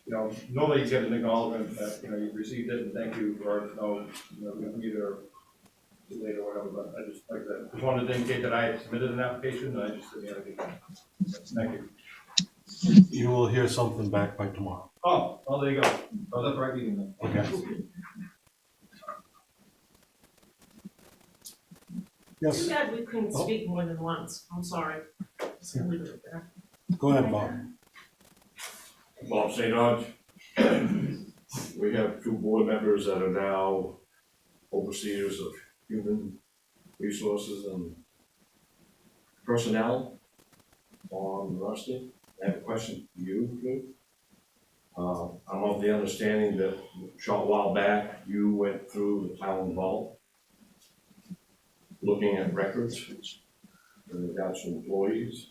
you know, normally you get an acknowledgement that, you know, you've received it and thank you, or no, you know, either too late or whatever, but I just, like I said, just wanted to indicate that I had submitted an application, and I just didn't have anything. Thank you. you will hear something back by tomorrow. Oh, there you go. Oh, that's right, meeting then. Okay. Yes, Too bad we couldn't speak more than once, I'm sorry. Just gonna leave it there. go ahead, Bob. Bob St. George. We have 2 board members that are now overseers of human resources and personnel on Rusty. I have a question for you, Lou. I'm of the understanding that a short while back, you went through the town vault looking at records in regards to employees.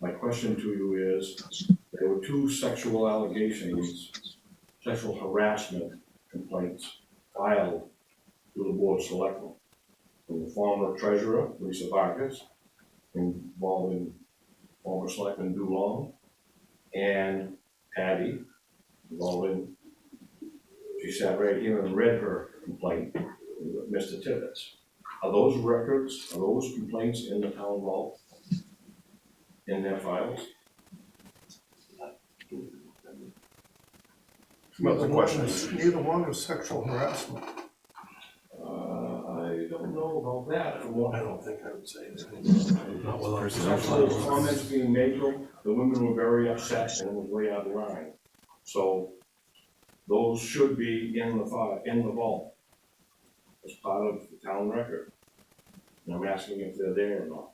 My question to you is, there were 2 sexual allegations, sexual harassment complaints filed to the board of selectmen from the former treasurer, Lisa Vargas, involving former selectman Dulong, and Patty, involving, she sat right here and read her complaint with Mr. Tibbetts. Are those records, are those complaints in the town vault, in their files? What's the question? Neither one was sexual harassment. I don't know about that. I don't think I would say that. Not without Sexual comments being made to them, the women were very upset and it was way out of line. So those should be in the file, in the vault, as part of the town record. And I'm asking if they're there or not.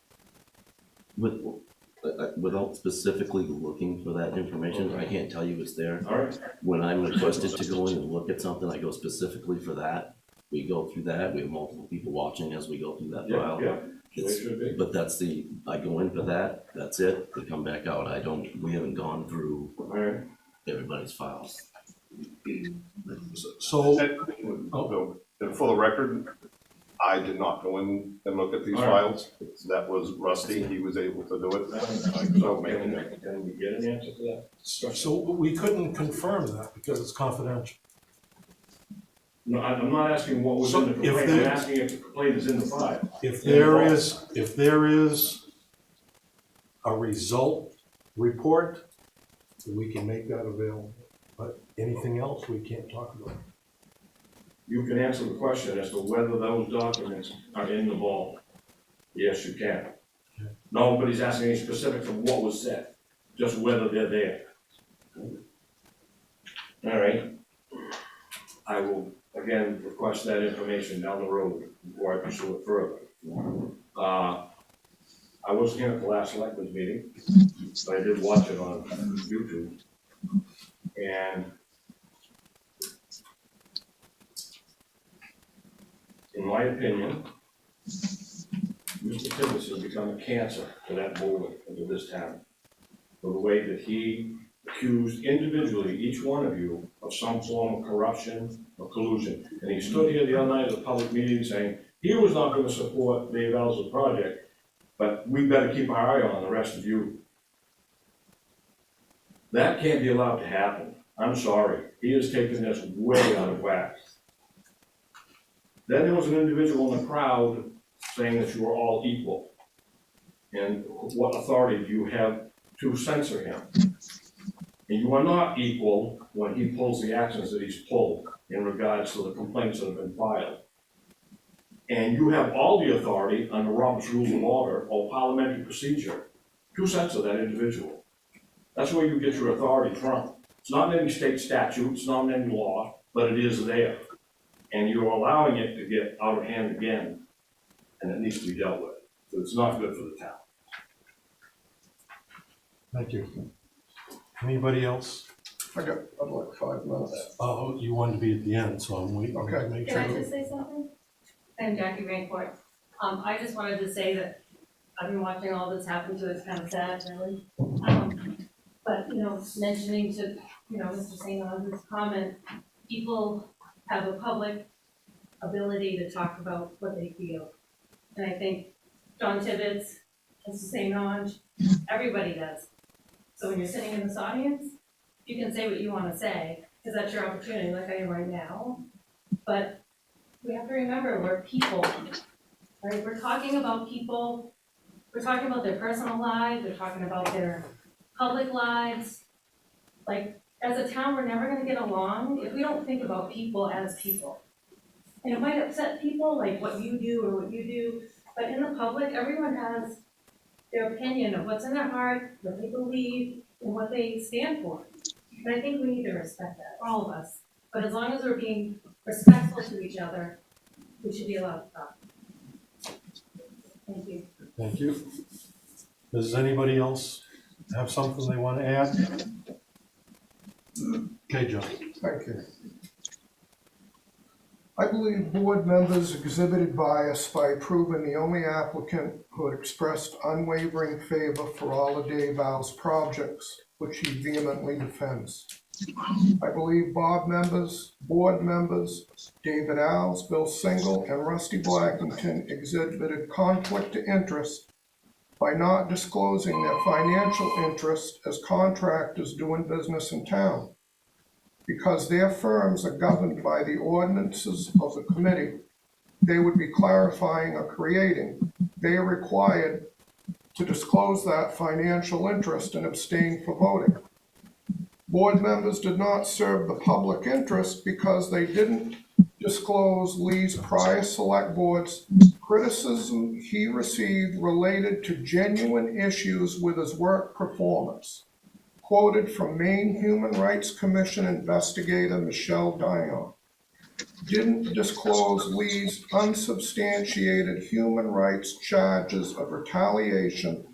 Without specifically looking for that information, I can't tell you it's there. All right. When I'm requested to go in and look at something, I go specifically for that. We go through that, we have multiple people watching as we go through that file. Yeah, It's- they should be. But I go in for that, that's it, we come back out, we haven't gone through All right. everybody's files. So, And for the record, I did not go in and look at these All right. files. That was Rusty, he was able to do it. So can we get an answer to that? so we couldn't confirm that because it's confidential. No, I'm not asking what was So in the if complaint, I'm there- asking if the complaint is in the file. If there is a result report, we can make that available. But anything else, we can't talk about. You can answer the question as to whether those documents are in the vault. Yes, you can. Nobody's asking any specifics of what was said, just whether they're there. All right. I will, again, request that information down the road before I pursue it further. I wasn't here at the last selectmen's meeting, but I did watch it on YouTube. And in my opinion, Mr. Tibbetts has become a cancer to that board and to this town. For the way that he accused individually, each one of you, of some form of corruption or collusion. And he stood here the other night at a public meeting saying he was not gonna support Dave Al's project, but we better keep our eye on the rest of you. That can't be allowed to happen. I'm sorry. He has taken this way out of whack. Then there was an individual in the crowd saying that you were all equal. And what authority do you have to censor him? And you are not equal when he pulls the actions that he's pulled in regards to the complaints that have been filed. And you have all the authority under Robert's Rules of Order or parliamentary procedure to censor that individual. That's where you get your authority from. It's not in any state statute, it's not in any law, but it is there. And you're allowing it to get out of hand again, and it needs to be dealt with. So it's not good for the town. Thank you. Anybody else? I'd like 5 minutes. Oh, you wanted to be at the end, so I'm waiting Okay. to make Can I sure. just say something? I'm Jackie Raincourt. I just wanted to say that I've been watching all this happen, so it's kind of sad, really. But, mentioning to, Mr. St. Andrew's comment, people have a public ability to talk about what they feel. And I think John Tibbetts, Mr. St. Ange, everybody does. So when you're sitting in this audience, you can say what you want to say, because that's your opportunity, like I am right now. But we have to remember, we're people, right? We're talking about people, we're talking about their personal lives, we're talking about their public lives. Like, as a town, we're never gonna get along if we don't think about people as people. And it might upset people, like what you do or what you do, but in the public, everyone has their opinion of what's in their heart, what they believe, and what they stand for. And I think we need to respect that, all of us. But as long as we're being respectful to each other, we should be allowed to talk. Thank you. Thank you. Does anybody else have something they want to add? Okay, John. Thank you. I believe board members exhibited bias by approving the only applicant who had expressed unwavering favor for all of Dave Al's projects, which he vehemently defends. I believe board members, David Al's, Bill Single, and Rusty Blackington exhibited conflict of interest by not disclosing their financial interest as contractors doing business in town. Because their firms are governed by the ordinances of the committee they would be clarifying or creating, they are required to disclose that financial interest and abstain for voting. Board members did not serve the public interest because they didn't disclose Lee's prior select board's criticism he received related to genuine issues with his work performance. Quoted from Maine Human Rights Commission investigator Michelle Dion. Didn't disclose Lee's unsubstantiated human rights charges of retaliation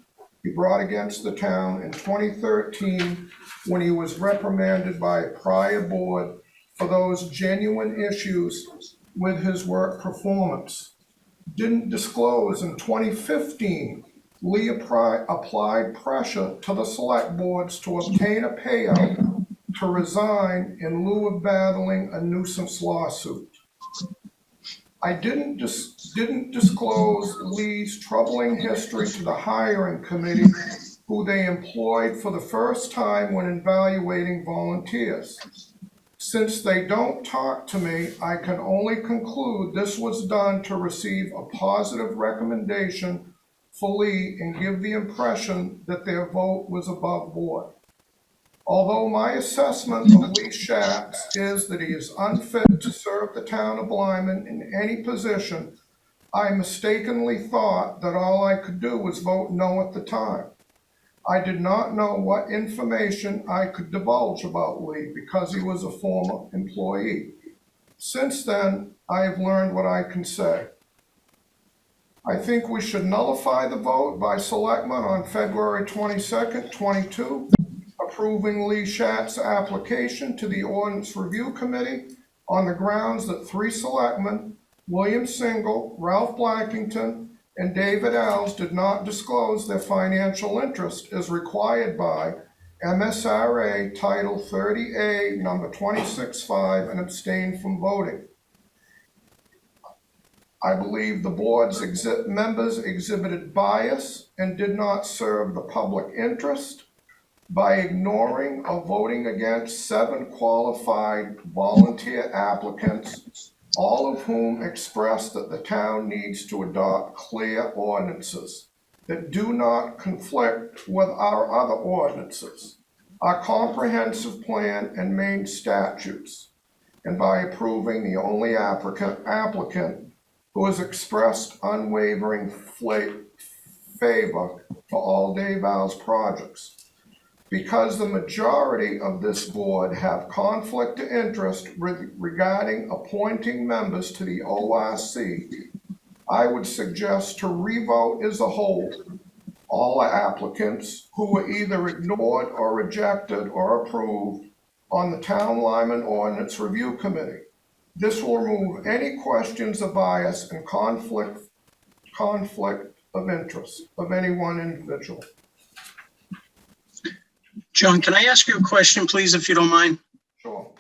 he brought against the town in 2013 when he was reprimanded by a prior board for those genuine issues with his work performance. Didn't disclose in 2015 Lee applied pressure to the select boards to obtain a payout to resign in lieu of battling a nuisance lawsuit. I didn't disclose Lee's troubling history to the hiring committee, who they employed for the first time when evaluating volunteers. Since they don't talk to me, I can only conclude this was done to receive a positive recommendation for Lee and give the impression that their vote was above board. Although my assessment of Lee Schatz is that he is unfit to serve the town of Lyman in any position, I mistakenly thought that all I could do was vote no at the time. I did not know what information I could divulge about Lee because he was a former employee. Since then, I have learned what I can say. I think we should nullify the vote by Selectmen on February 22nd, 22, approving Lee Schatz's application to the Ordinance Review Committee on the grounds that 3 Selectmen, William Single, Ralph Blackington, and David Alves did not disclose their financial interest as required by MSRA Title 30A, number 26.5, and abstained from voting. I believe the board's members exhibited bias and did not serve the public interest. by ignoring or voting against 7 qualified volunteer applicants, all of whom expressed that the town needs to adopt clear ordinances that do not conflict with our other ordinances, our comprehensive plan and main statutes, and by approving the only applicant who has expressed unwavering favor for all Dave Val's projects. Because the majority of this board have conflict of interest regarding appointing members to the ORC, I would suggest to revote as a whole all applicants who were either ignored or rejected or approved on the Town Lyman Ordinance Review Committee. This will remove any questions of bias and conflict of interest of any one individual. John, can I ask you a question, please, if you don't mind? Sure.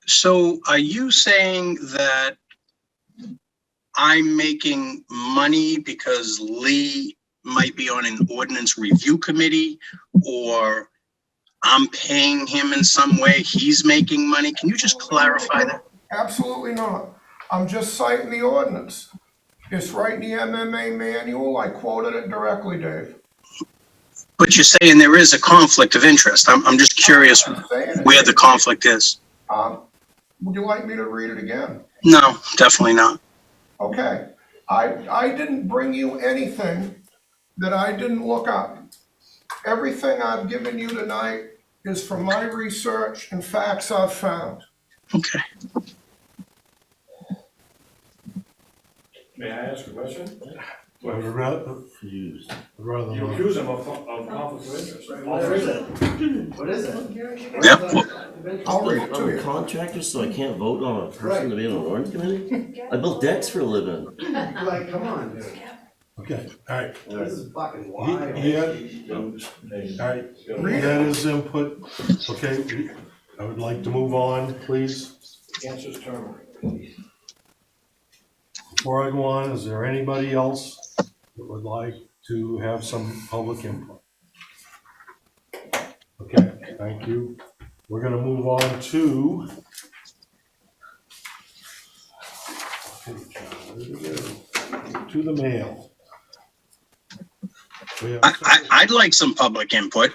So are you saying that I'm making money because Lee might be on an ordinance review committee, or I'm paying him in some way, he's making money? Can you just clarify that? Absolutely not. I'm just citing the ordinance. It's right in the MMA manual. I quoted it directly, Dave. But you're saying there is a conflict of interest. I'm just curious where the conflict is. Would you like me to read it again? No, definitely not. Okay. I didn't bring you anything that I didn't look up. Everything I've given you tonight is from my research and facts I've found. Okay. May I ask a question? I would rather You not. accuse him of conflict of interest. What is it? What is it? Yep. I'll read it to I'm a you. contractor, so I can't vote on a person to be on an ordinance committee? I build decks for a living. Like, come on, dude. Okay, all right. This is fucking wild. He had, all right, he had his input. Okay, I would like to move on, please. Answer's term. Before I go on, is there anybody else that would like to have some public input? Okay, thank you. We're gonna move on to. Okay, John, where did it go? To the mail. We have I'd like some public input.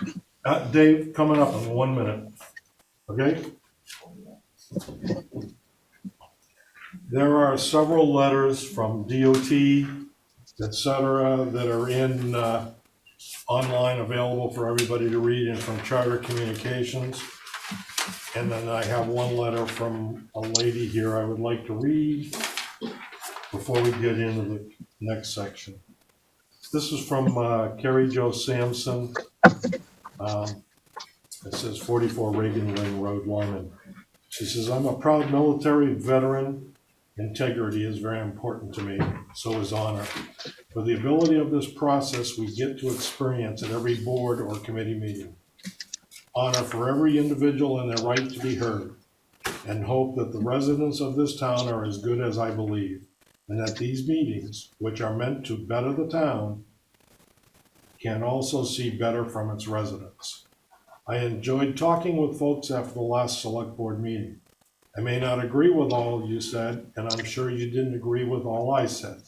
Dave, coming up in 1 minute, okay? There are several letters from DOT, et cetera, that are in online, available for everybody to read, and from Charter Communications. And then I have one letter from a lady here I would like to read before we get into the next section. This is from Carrie Jo Sampson. It says 44 Reagan Lane Road, Lyman. She says, I'm a proud military veteran. Integrity is very important to me, so is honor. For the ability of this process we get to experience at every board or committee meeting. Honor for every individual and their right to be heard, and hope that the residents of this town are as good as I believe, and that these meetings, which are meant to better the town, can also see better from its residents. I enjoyed talking with folks after the last select board meeting. I may not agree with all you said, and I'm sure you didn't agree with all I said,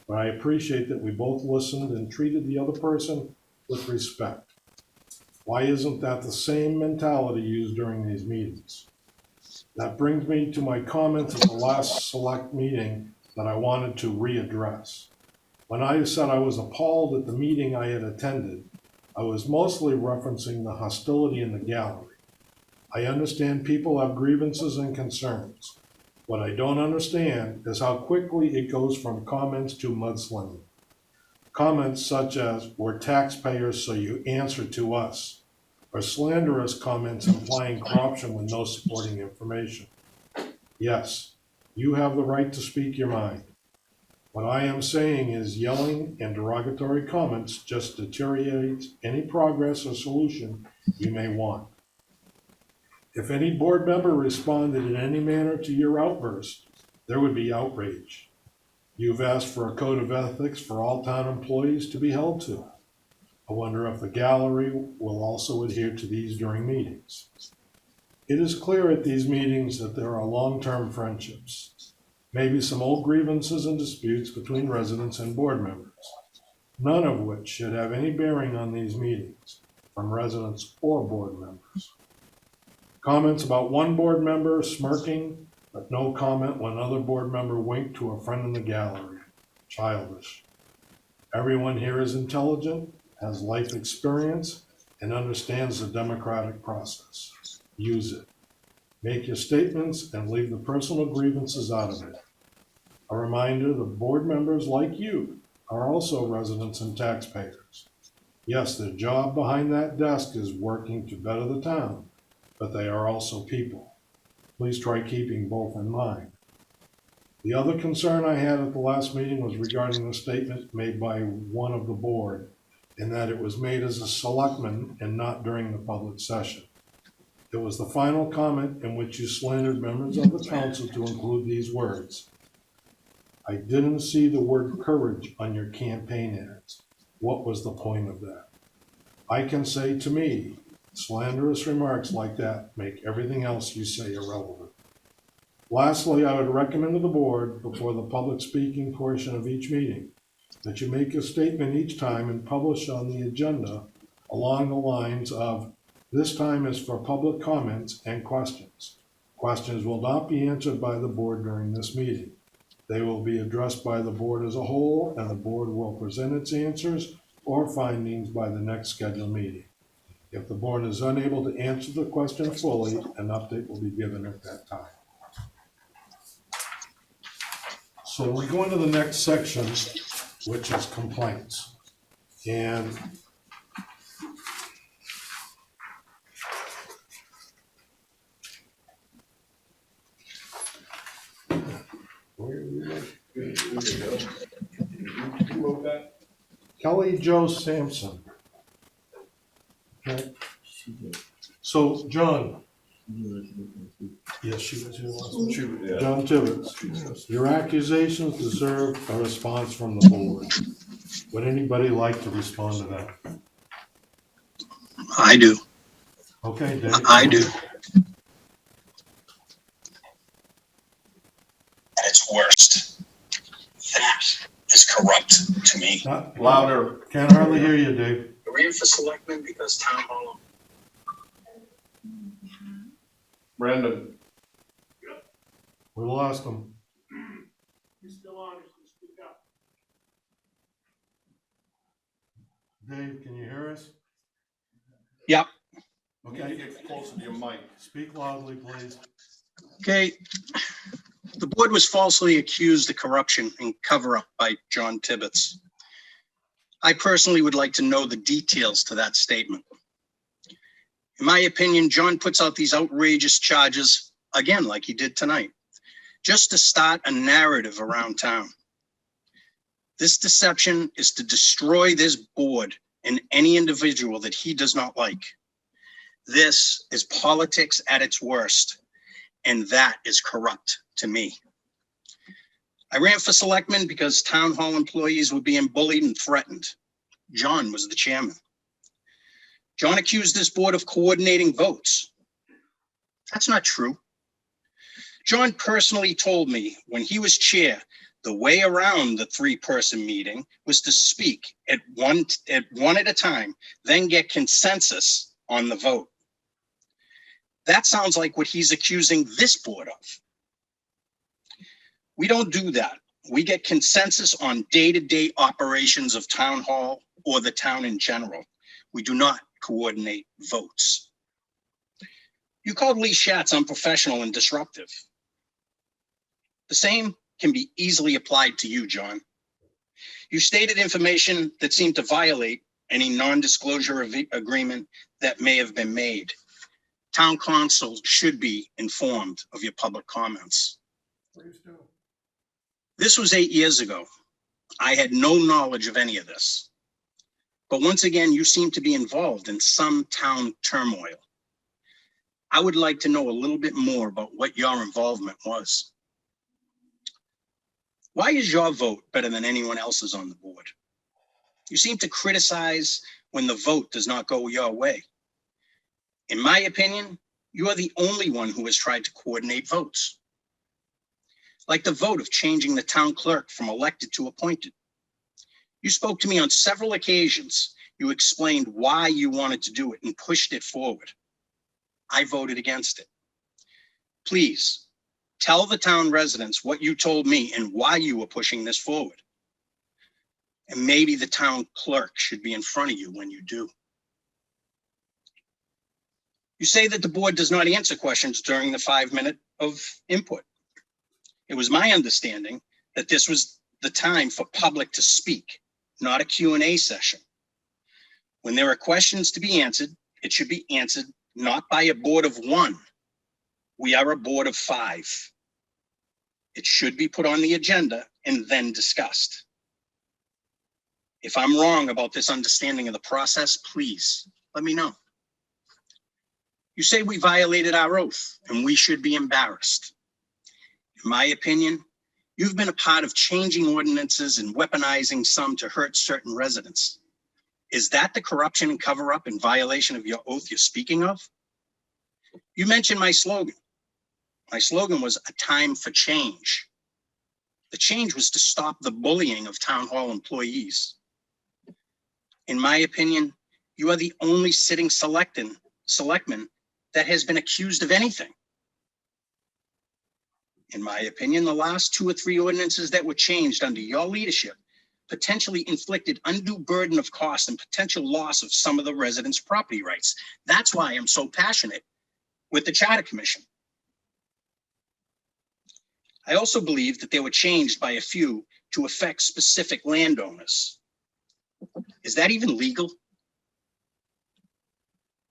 but I appreciate that we both listened and treated the other person with respect. Why isn't that the same mentality used during these meetings? That brings me to my comments at the last select meeting that I wanted to readdress. When I said I was appalled at the meeting I had attended, I was mostly referencing the hostility in the gallery. I understand people have grievances and concerns. What I don't understand is how quickly it goes from comments to mudslinging. Comments such as, we're taxpayers so you answer to us, or slanderous comments implying corruption with no supporting information. Yes, you have the right to speak your mind. What I am saying is yelling and derogatory comments just deteriorates any progress or solution you may want. If any board member responded in any manner to your outburst, there would be outrage. You've asked for a code of ethics for all town employees to be held to. I wonder if the gallery will also adhere to these during meetings. It is clear at these meetings that there are long-term friendships, maybe some old grievances and disputes between residents and board members, none of which should have any bearing on these meetings from residents or board members. Comments about one board member smirking, but no comment when another board member winked to a friend in the gallery. Childish. Everyone here is intelligent, has life experience, and understands the democratic process. Use it. Make your statements and leave the personal grievances out of it. A reminder that board members like you are also residents and taxpayers. Yes, the job behind that desk is working to better the town, but they are also people. Please try keeping both in mind. The other concern I had at the last meeting was regarding the statement made by one of the board, in that it was made as a selectman and not during the public session. It was the final comment in which you slandered members of the council to include these words. I didn't see the word courage on your campaign ads. What was the point of that? I can say, to me, slanderous remarks like that make everything else you say irrelevant. Lastly, I would recommend to the board, before the public speaking portion of each meeting, that you make a statement each time and publish on the agenda along the lines of, this time is for public comments and questions. Questions will not be answered by the board during this meeting. They will be addressed by the board as a whole, and the board will present its answers or findings by the next scheduled meeting. If the board is unable to answer the question fully, an update will be given at that time. So we go into the next section, which is complaints. And Who wrote that? Kelly Jo Sampson. Okay. So, John. Yes, she was here last week. John Tibbetts, your accusations deserve a response from the board. Would anybody like to respond to that? I do. Okay, Dave. I do. At its worst, that is corrupt to me. Louder. Can't hardly hear you, Dave. I ran for selectman because town hall. Brandon. We lost him. He's still on, he's gonna speak up. Dave, can you hear us? Yep. Okay. Get closer to your mic. Speak loudly, please. Okay. The board was falsely accused of corruption and cover-up by John Tibbetts. I personally would like to know the details to that statement. In my opinion, John puts out these outrageous charges, again, like he did tonight, just to start a narrative around town. This deception is to destroy this board and any individual that he does not like. This is politics at its worst, and that is corrupt to me. I ran for selectman because town hall employees were being bullied and threatened. John was the chairman. John accused this board of coordinating votes. That's not true. John personally told me when he was chair, the way around the three-person meeting was to speak at one at a time, then get consensus on the vote. That sounds like what he's accusing this board of. We don't do that. We get consensus on day-to-day operations of town hall or the town in general. We do not coordinate votes. You called Lee Schatz unprofessional and disruptive. The same can be easily applied to you, John. You stated information that seemed to violate any non-disclosure agreement that may have been made. Town council should be informed of your public comments. Please do. This was 8 years ago. I had no knowledge of any of this. But once again, you seem to be involved in some town turmoil. I would like to know a little bit more about what your involvement was. Why is your vote better than anyone else's on the board? You seem to criticize when the vote does not go your way. In my opinion, you are the only one who has tried to coordinate votes. Like the vote of changing the town clerk from elected to appointed. You spoke to me on several occasions. You explained why you wanted to do it and pushed it forward. I voted against it. Please, tell the town residents what you told me and why you were pushing this forward. And maybe the town clerk should be in front of you when you do. You say that the board does not answer questions during the 5 minute of input. It was my understanding that this was the time for public to speak, not a Q&A session. When there are questions to be answered, it should be answered not by a board of 1. We are a board of 5. It should be put on the agenda and then discussed. If I'm wrong about this understanding of the process, please let me know. You say we violated our oath and we should be embarrassed. In my opinion, you've been a part of changing ordinances and weaponizing some to hurt certain residents. Is that the corruption and cover-up in violation of your oath you're speaking of? You mentioned my slogan. My slogan was a time for change. The change was to stop the bullying of town hall employees. In my opinion, you are the only sitting selectman that has been accused of anything. In my opinion, the last 2 or 3 ordinances that were changed under your leadership potentially inflicted undue burden of cost and potential loss of some of the residents' property rights. That's why I'm so passionate with the Charter Commission. I also believe that they were changed by a few to affect specific landowners. Is that even legal?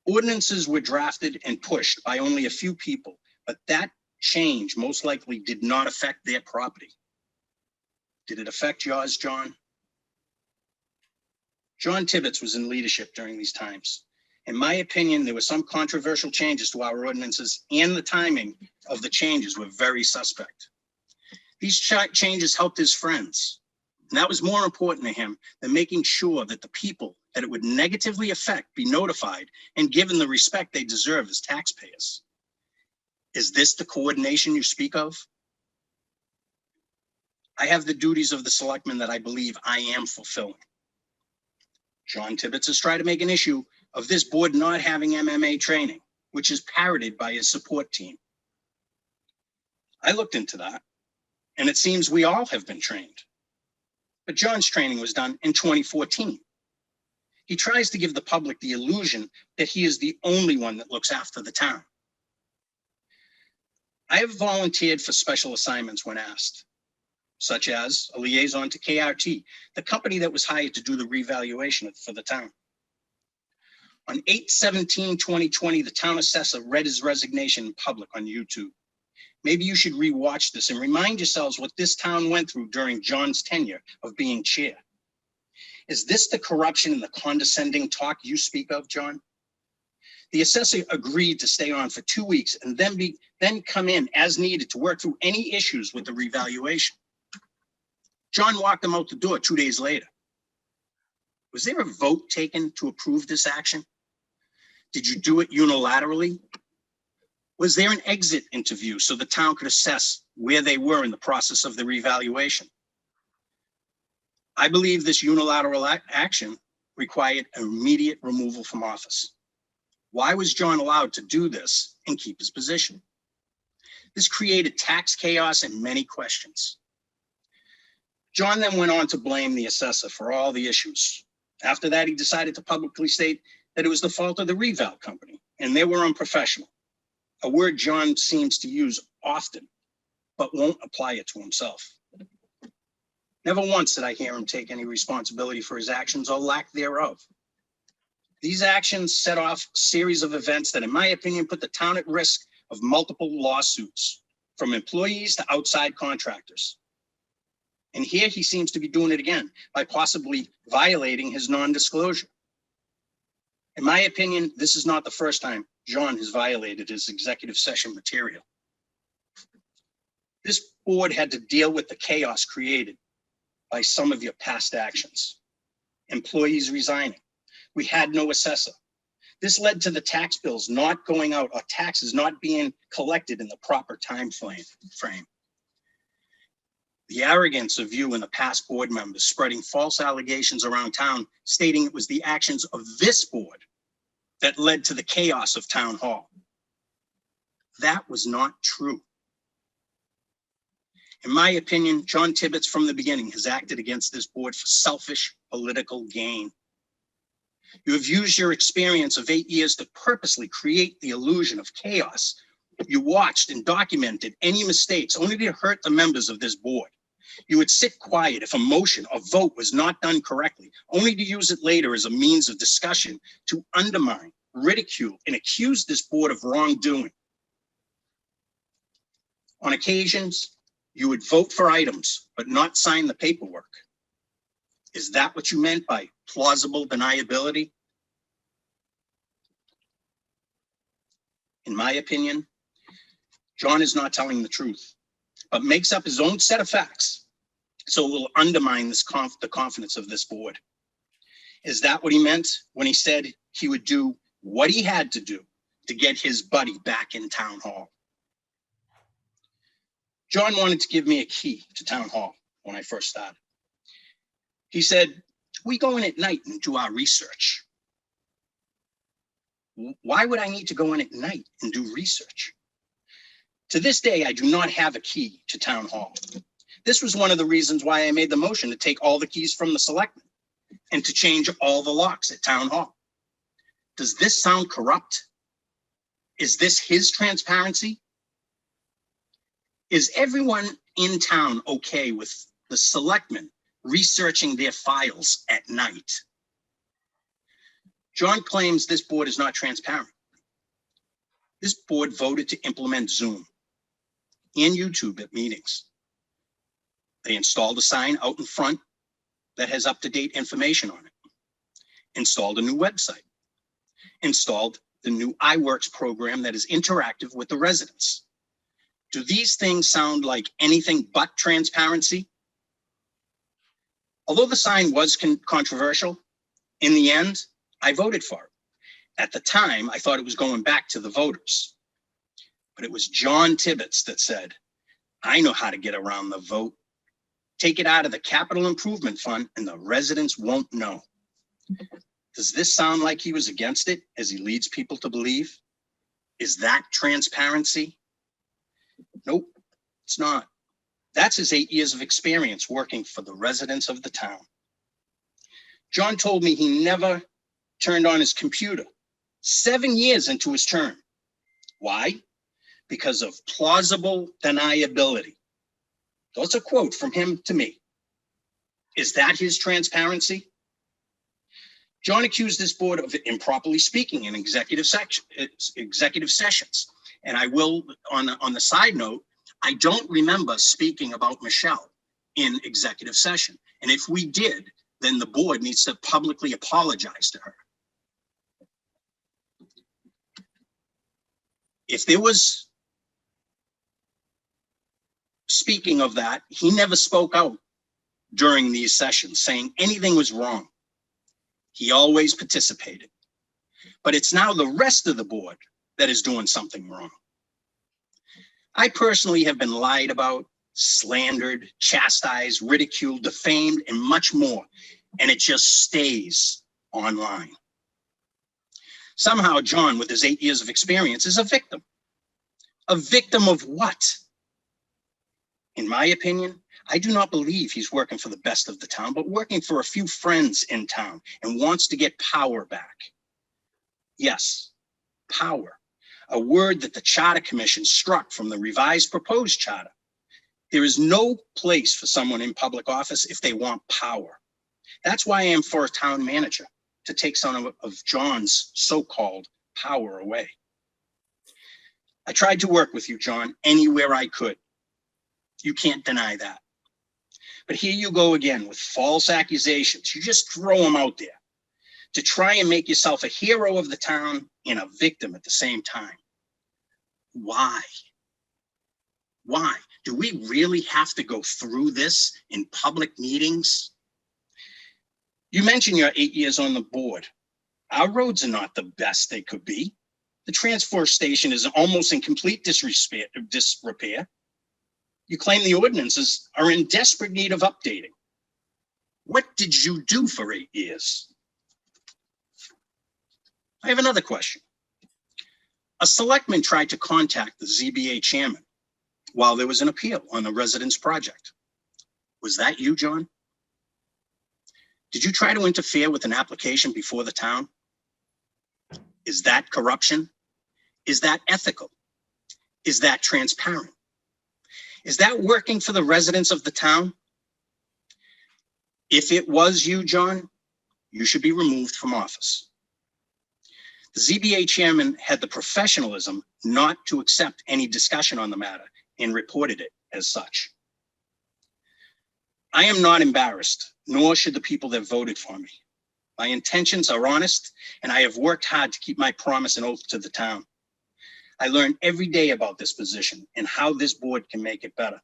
Ordinances were drafted and pushed by only a few people, but that change most likely did not affect their property. Did it affect yours, John? John Tibbetts was in leadership during these times. In my opinion, there were some controversial changes to our ordinances, and the timing of the changes were very suspect. These changes helped his friends, and that was more important to him than making sure that the people that it would negatively affect be notified and given the respect they deserve as taxpayers. Is this the coordination you speak of? I have the duties of the selectmen that I believe I am fulfilling. John Tibbetts has tried to make an issue of this board not having MMA training, which is parroted by his support team. I looked into that, and it seems we all have been trained. But John's training was done in 2014. He tries to give the public the illusion that he is the only one that looks after the town. I have volunteered for special assignments when asked, such as a liaison to KRT, the company that was hired to do the revaluation for the town. On 8/17/2020, the town assessor read his resignation in public on YouTube. Maybe you should rewatch this and remind yourselves what this town went through during John's tenure of being chair. Is this the corruption and the condescending talk you speak of, John? The assessor agreed to stay on for 2 weeks and then come in as needed to work through any issues with the revaluation. John walked him out the door 2 days later. Was there a vote taken to approve this action? Did you do it unilaterally? Was there an exit interview so the town could assess where they were in the process of the revaluation? I believe this unilateral action required immediate removal from office. Why was John allowed to do this and keep his position? This created tax chaos and many questions. John then went on to blame the assessor for all the issues. After that, he decided to publicly state that it was the fault of the reval company and they were unprofessional, a word John seems to use often, but won't apply it to himself. Never once did I hear him take any responsibility for his actions or lack thereof. These actions set off a series of events that, in my opinion, put the town at risk of multiple lawsuits from employees to outside contractors. And here he seems to be doing it again by possibly violating his non-disclosure. In my opinion, this is not the first time John has violated his executive session material. This board had to deal with the chaos created by some of your past actions. Employees resigning, We had no assessor. This led to the tax bills not going out or taxes not being collected in the proper time frame. The arrogance of you and the past board members spreading false allegations around town, stating it was the actions of this board that led to the chaos of town hall. That was not true. In my opinion, John Tibbetts from the beginning has acted against this board for selfish political gain. You have used your experience of 8 years to purposely create the illusion of chaos. You watched and documented any mistakes only to hurt the members of this board. You would sit quiet if a motion or vote was not done correctly, only to use it later as a means of discussion to undermine, ridicule, and accuse this board of wrongdoing. On occasions, you would vote for items, but not sign the paperwork. Is that what you meant by plausible deniability? In my opinion, John is not telling the truth, but makes up his own set of facts, so it will undermine the confidence of this board. Is that what he meant when he said he would do what he had to do to get his buddy back in town hall? John wanted to give me a key to town hall when I first started. He said, we go in at night and do our research. Why would I need to go in at night and do research? To this day, I do not have a key to town hall. This was one of the reasons why I made the motion to take all the keys from the selectmen and to change all the locks at town hall. Does this sound corrupt? Is this his transparency? Is everyone in town okay with the selectmen researching their files at night? John claims this board is not transparent. This board voted to implement Zoom and YouTube at meetings. They installed a sign out in front that has up-to-date information on it, installed a new website, installed the new iWorks program that is interactive with the residents. Do these things sound like anything but transparency? Although the sign was controversial, in the end, I voted for it. At the time, I thought it was going back to the voters. But it was John Tibbetts that said, I know how to get around the vote. Take it out of the capital improvement fund and the residents won't know. Does this sound like he was against it as he leads people to believe? Is that transparency? Nope, it's not. That's his 8 years of experience working for the residents of the town. John told me he never turned on his computer 7 years into his term. Why? Because of plausible deniability. That's a quote from him to me. Is that his transparency? John accused this board of improperly speaking in executive sessions. And I will, on the side note, I don't remember speaking about Michelle in executive session. And if we did, then the board needs to publicly apologize to her. If there was speaking of that, he never spoke out during these sessions saying anything was wrong. He always participated. But it's now the rest of the board that is doing something wrong. I personally have been lied about, slandered, chastised, ridiculed, defamed, and much more, and it just stays online. Somehow John, with his 8 years of experience, is a victim. A victim of what? In my opinion, I do not believe he's working for the best of the town, but working for a few friends in town and wants to get power back. Yes, power, a word that the Charter Commission struck from the revised proposed charter. There is no place for someone in public office if they want power. That's why I am for a town manager, to take some of John's so-called power away. I tried to work with you, John, anywhere I could. You can't deny that. But here you go again with false accusations. You just throw them out there to try and make yourself a hero of the town and a victim at the same time. Why? Why? Do we really have to go through this in public meetings? You mentioned your 8 years on the board. Our roads are not the best they could be. The transfer station is almost in complete disrepair. You claim the ordinances are in desperate need of updating. What did you do for 8 years? I have another question. A selectman tried to contact the ZBA chairman while there was an appeal on a residence project. Was that you, John? Did you try to interfere with an application before the town? Is that corruption? Is that ethical? Is that transparent? Is that working for the residents of the town? If it was you, John, you should be removed from office. The ZBA chairman had the professionalism not to accept any discussion on the matter and reported it as such. I am not embarrassed, nor should the people that voted for me. My intentions are honest, and I have worked hard to keep my promise and oath to the town. I learn every day about this position and how this board can make it better.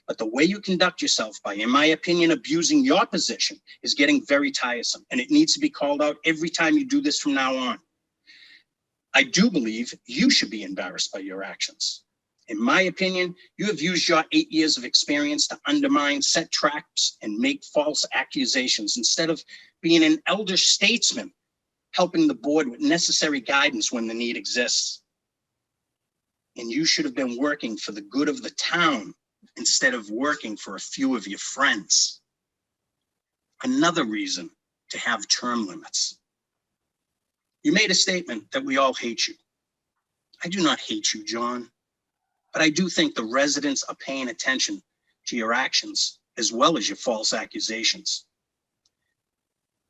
But the way you conduct yourself by, in my opinion, abusing your position is getting very tiresome, and it needs to be called out every time you do this from now on. I do believe you should be embarrassed by your actions. In my opinion, you have used your 8 years of experience to undermine, set traps, and make false accusations instead of being an elder statesman, helping the board with necessary guidance when the need exists. And you should have been working for the good of the town instead of working for a few of your friends. Another reason to have term limits. You made a statement that we all hate you. I do not hate you, John, but I do think the residents are paying attention to your actions as well as your false accusations.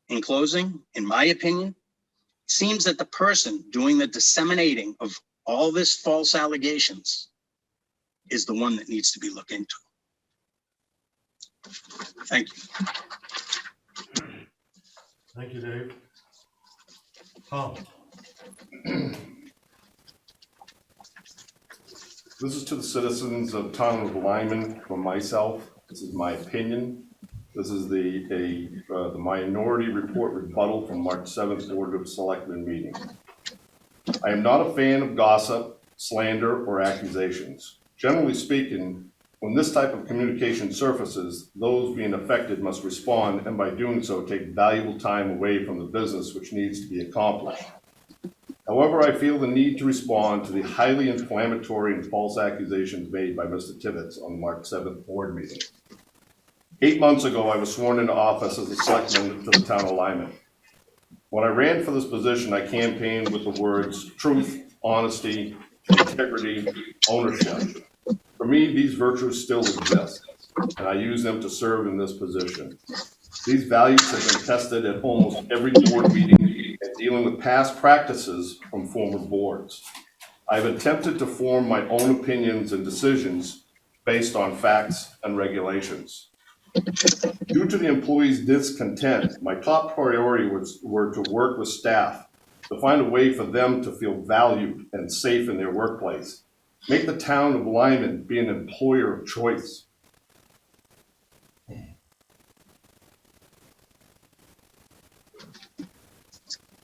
In closing, in my opinion, it seems that the person doing the disseminating of all this false allegations is the one that needs to be looked into. Thank you. Thank you, Dave. Tom? This is to the citizens of town of Lyman from myself. This is my opinion. This is the minority report rebuttal from March 7th Board of Selectmen meeting. I am not a fan of gossip, slander, or accusations. Generally speaking, when this type of communication surfaces, those being affected must respond, and by doing so, take valuable time away from the business which needs to be accomplished. However, I feel the need to respond to the highly inflammatory and false accusations made by Mr. Tibbetts on the March 7th board meeting. 8 months ago, I was sworn into office as a selectman to the town of Lyman. When I ran for this position, I campaigned with the words truth, honesty, integrity, ownership. For me, these virtues still exist, and I use them to serve in this position. These values have been tested at almost every board meeting and dealing with past practices from former boards. I've attempted to form my own opinions and decisions based on facts and regulations. Due to the employees' discontent, my top priority were to work with staff to find a way for them to feel valued and safe in their workplace. Make the town of Lyman be an employer of choice. And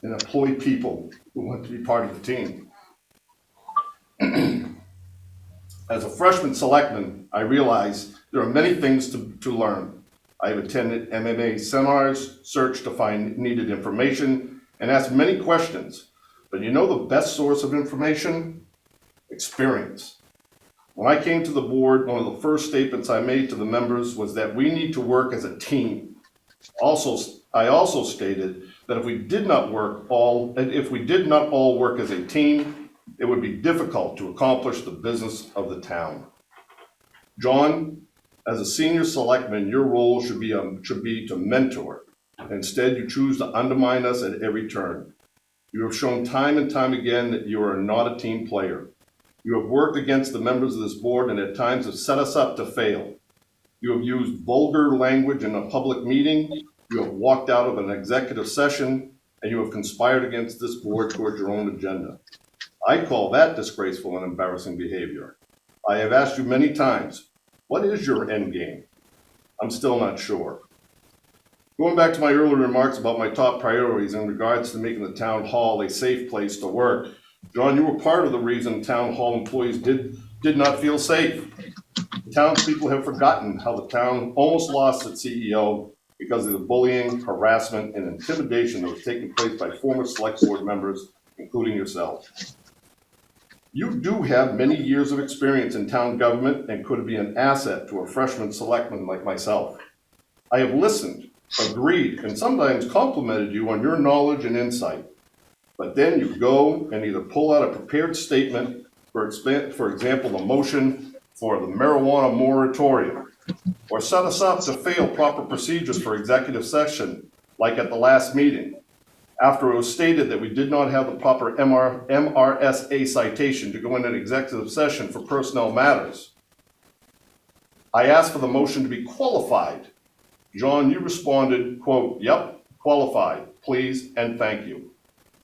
employ people who want to be part of the team. As a freshman selectman, I realize there are many things to learn. I have attended MMA seminars, searched to find needed information, and asked many questions. But you know the best source of information? Experience. When I came to the board, one of the first statements I made to the members was that we need to work as a team. I also stated that if we did not all work as a team, it would be difficult to accomplish the business of the town. John, as a senior selectman, your role should be to mentor. Instead, you choose to undermine us at every turn. You have shown time and time again that you are not a team player. You have worked against the members of this board and at times have set us up to fail. You have used vulgar language in a public meeting. You have walked out of an executive session, and you have conspired against this board towards your own agenda. I call that disgraceful and embarrassing behavior. I have asked you many times, what is your end game? I'm still not sure. Going back to my earlier remarks about my top priorities in regards to making the town hall a safe place to work, John, you were part of the reason town hall employees did not feel safe. Townspeople have forgotten how the town almost lost its CEO because of the bullying, harassment, and intimidation that was taking place by former select board members, including yourself. You do have many years of experience in town government and could be an asset to a freshman selectman like myself. I have listened, agreed, and sometimes complimented you on your knowledge and insight. But then you go and either pull out a prepared statement, for example, the motion for the marijuana moratorium, or set us up to fail proper procedures for executive session, like at the last meeting, after it was stated that we did not have the proper MRSA citation to go into an executive session for personnel matters. I asked for the motion to be qualified. John, you responded, quote, "Yep, qualified, please and thank you."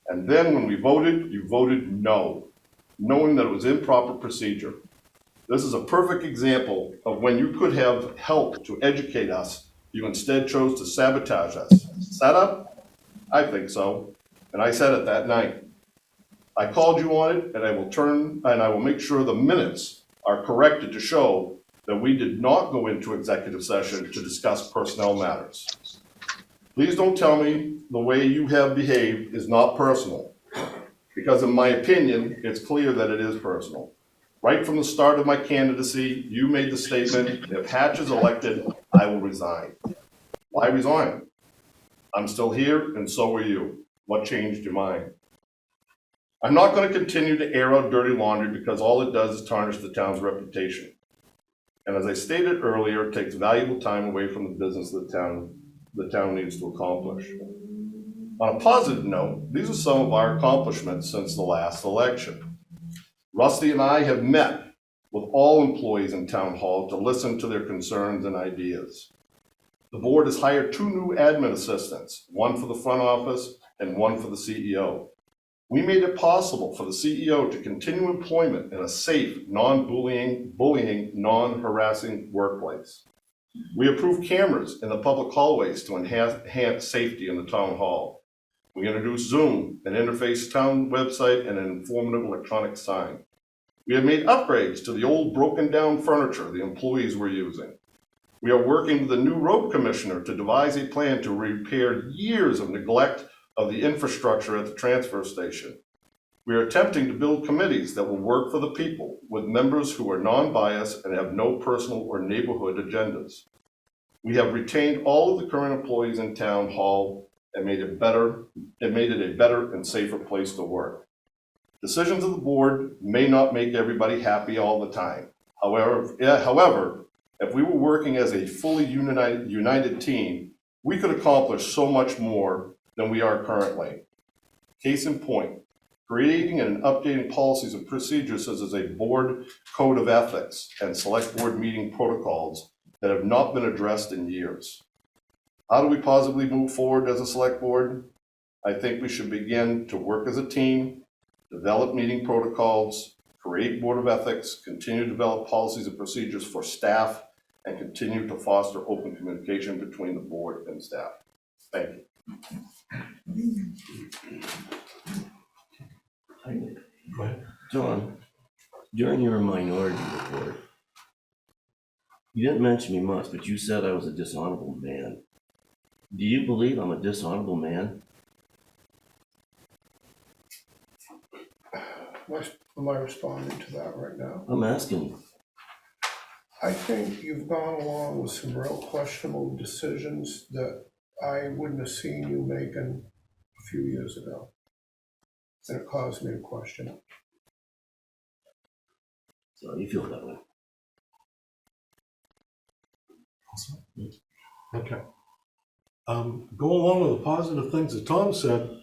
And then when we voted, you voted no, knowing that it was improper procedure. This is a perfect example of when you could have helped to educate us, you instead chose to sabotage us. Set up? I think so, and I said it that night. I called you on it, and I will make sure the minutes are corrected to show that we did not go into executive session to discuss personnel matters. Please don't tell me the way you have behaved is not personal, because in my opinion, it's clear that it is personal. Right from the start of my candidacy, you made the statement, if Hatch is elected, I will resign. Why resign? I'm still here, and so are you. What changed your mind? I'm not going to continue to air out dirty laundry because all it does is tarnish the town's reputation. And as I stated earlier, it takes valuable time away from the business the town needs to accomplish. On a positive note, these are some of our accomplishments since the last election. Rusty and I have met with all employees in town hall to listen to their concerns and ideas. The board has hired 2 new admin assistants, one for the front office and one for the CEO. We made it possible for the CEO to continue employment in a safe, non-bullying, non-harassing workplace. We approved cameras in the public hallways to enhance safety in the town hall. We introduced Zoom, an interface town website, and an informative electronic sign. We have made upgrades to the old broken down furniture the employees were using. We are working with the new road commissioner to devise a plan to repair years of neglect of the infrastructure at the transfer station. We are attempting to build committees that will work for the people, with members who are non-biased and have no personal or neighborhood agendas. We have retained all of the current employees in town hall and made it a better and safer place to work. Decisions of the board may not make everybody happy all the time. However, if we were working as a fully united team, we could accomplish so much more than we are currently. Case in point, creating and updating policies and procedures such as a board code of ethics and select board meeting protocols that have not been addressed in years. How do we possibly move forward as a select board? I think we should begin to work as a team, develop meeting protocols, create board of ethics, continue to develop policies and procedures for staff, and continue to foster open communication between the board and staff. Thank you. John, during your minority report, you didn't mention me much, but you said I was a dishonorable man. Do you believe I'm a dishonorable man? Am I responding to that right now? I'm asking. I think you've gone along with some real questionable decisions that I wouldn't have seen you making a few years ago. And it caused me to question it. So you feel that way? Okay. Go along with the positive things that Tom said.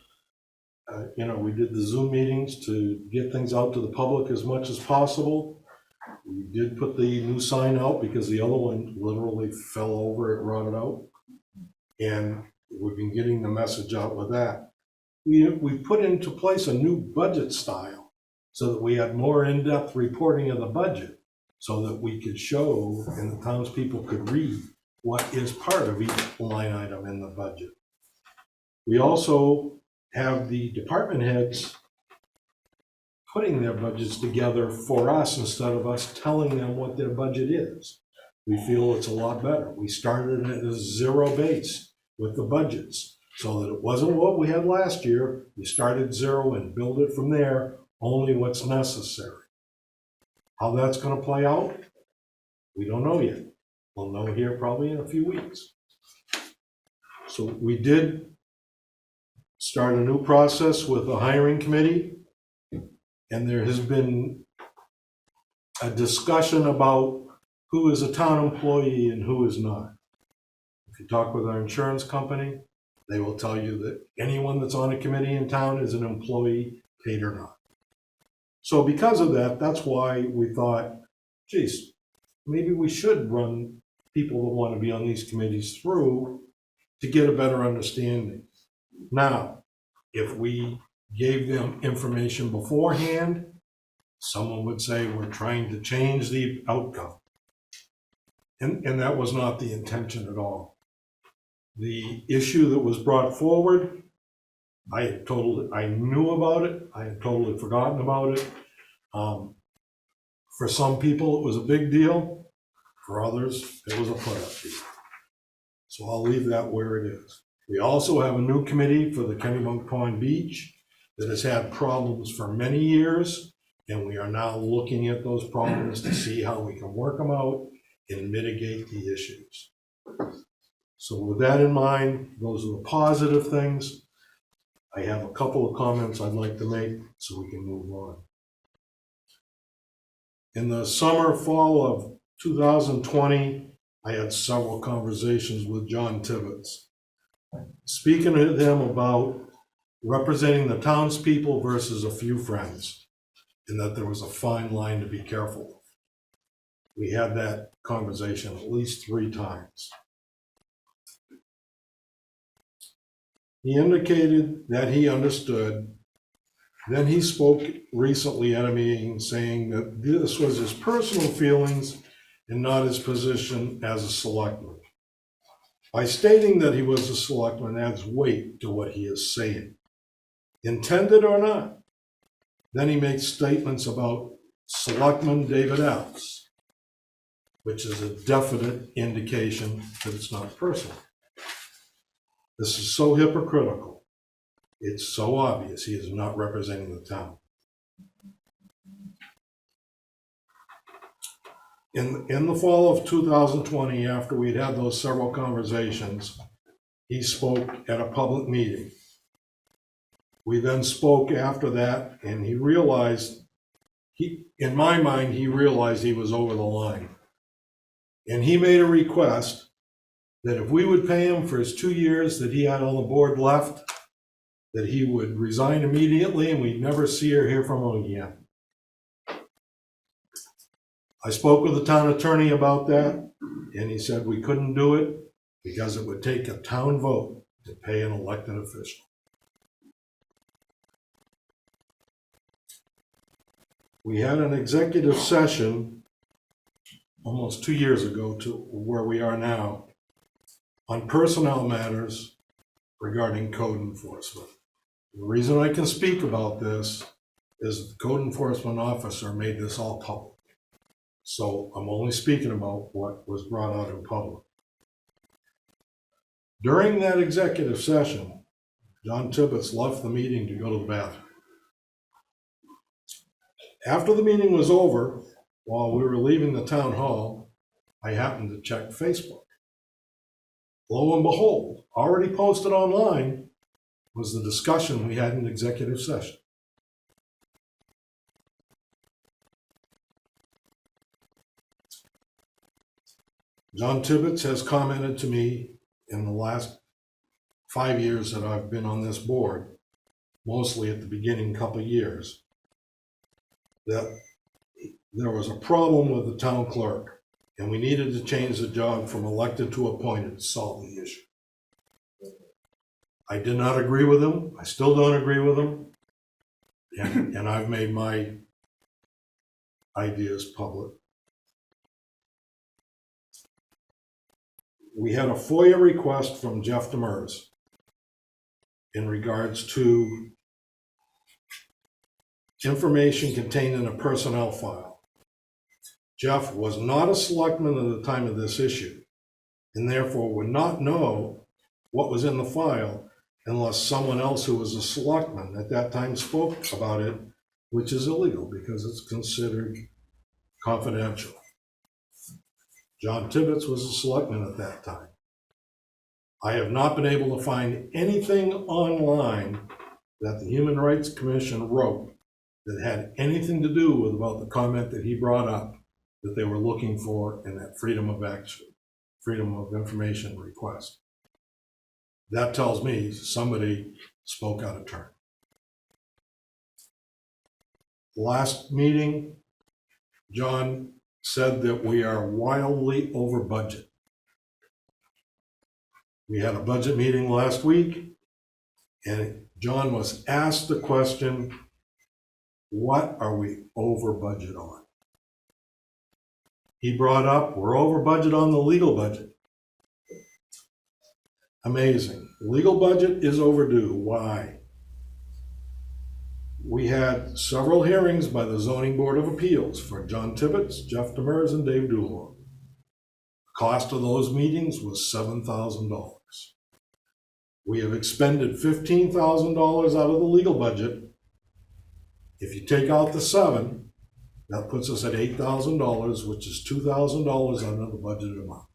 We did the Zoom meetings to get things out to the public as much as possible. We did put the new sign out because the other one literally fell over, it rotted out. And we've been getting the message out with that. We put into place a new budget style so that we had more in-depth reporting of the budget so that we could show and the townspeople could read what is part of each line item in the budget. We also have the department heads putting their budgets together for us instead of us telling them what their budget is. We feel it's a lot better. We started at a zero base with the budgets, so that it wasn't what we had last year. We started zero and build it from there, only what's necessary. How that's gonna play out, we don't know yet. We'll know here probably in a few weeks. So we did start a new process with the hiring committee, and there has been a discussion about who is a town employee and who is not. If you talk with our insurance company, they will tell you that anyone that's on a committee in town is an employee, paid or not. So because of that, that's why we thought, geez, maybe we should run people that want to be on these committees through to get a better understanding. Now, if we gave them information beforehand, someone would say we're trying to change the outcome. And that was not the intention at all. The issue that was brought forward, I knew about it, I had totally forgotten about it. For some people, it was a big deal. For others, it was a put-up deal. So I'll leave that where it is. We also have a new committee for the Kennebunk Pond Beach that has had problems for many years, and we are now looking at those problems to see how we can work them out and mitigate the issues. So with that in mind, those are the positive things. I have a couple of comments I'd like to make so we can move on. In the summer, fall of 2020, I had several conversations with John Tibbetts, speaking to them about representing the townspeople versus a few friends, and that there was a fine line to be careful of. We had that conversation at least 3 times. He indicated that he understood. Then he spoke recently at a meeting saying that this was his personal feelings and not his position as a selectman. By stating that he was a selectman adds weight to what he is saying, intended or not. Then he makes statements about Selectman David Epps, which is a definite indication that it's not personal. This is so hypocritical. It's so obvious he is not representing the town. In the fall of 2020, after we'd had those several conversations, he spoke at a public meeting. We then spoke after that, and he realized, in my mind, he realized he was over the line. And he made a request that if we would pay him for his 2 years that he had on the board left, that he would resign immediately and we'd never see or hear from him again. I spoke with the town attorney about that, and he said we couldn't do it because it would take a town vote to pay an elected official. We had an executive session almost 2 years ago to where we are now on personnel matters regarding code enforcement. The reason I can speak about this is the code enforcement officer made this all public. So I'm only speaking about what was brought out in public. During that executive session, John Tibbetts left the meeting to go to the bathroom. After the meeting was over, while we were leaving the town hall, I happened to check Facebook. Lo and behold, already posted online was the discussion we had in executive session. John Tibbetts has commented to me in the last 5 years that I've been on this board, mostly at the beginning couple of years, that there was a problem with the town clerk and we needed to change the job from elected to appointed to solve the issue. I did not agree with him. I still don't agree with him. And I've made my ideas public. we had a FOIA request from Jeff Demers in regards to information contained in a personnel file. Jeff was not a selectman at the time of this issue, and therefore would not know what was in the file unless someone else who was a selectman at that time spoke about it, which is illegal because it's considered confidential. John Tibbetts was a selectman at that time. I have not been able to find anything online that the Human Rights Commission wrote that had anything to do with about the comment that he brought up that they were looking for in that freedom of information request. That tells me somebody spoke out of turn. Last meeting, John said that we are wildly over budget. We had a budget meeting last week, and John was asked the question, what are we over budget on? He brought up, we're over budget on the legal budget. Amazing. The legal budget is overdue. Why? We had several hearings by the Zoning Board of Appeals for John Tibbetts, Jeff Demers, and Dave Doolittle. The cost of those meetings was $7,000. We have expended $15,000 out of the legal budget. If you take out the $7,000, that puts us at $8,000, which is $2,000 under the budgeted amount.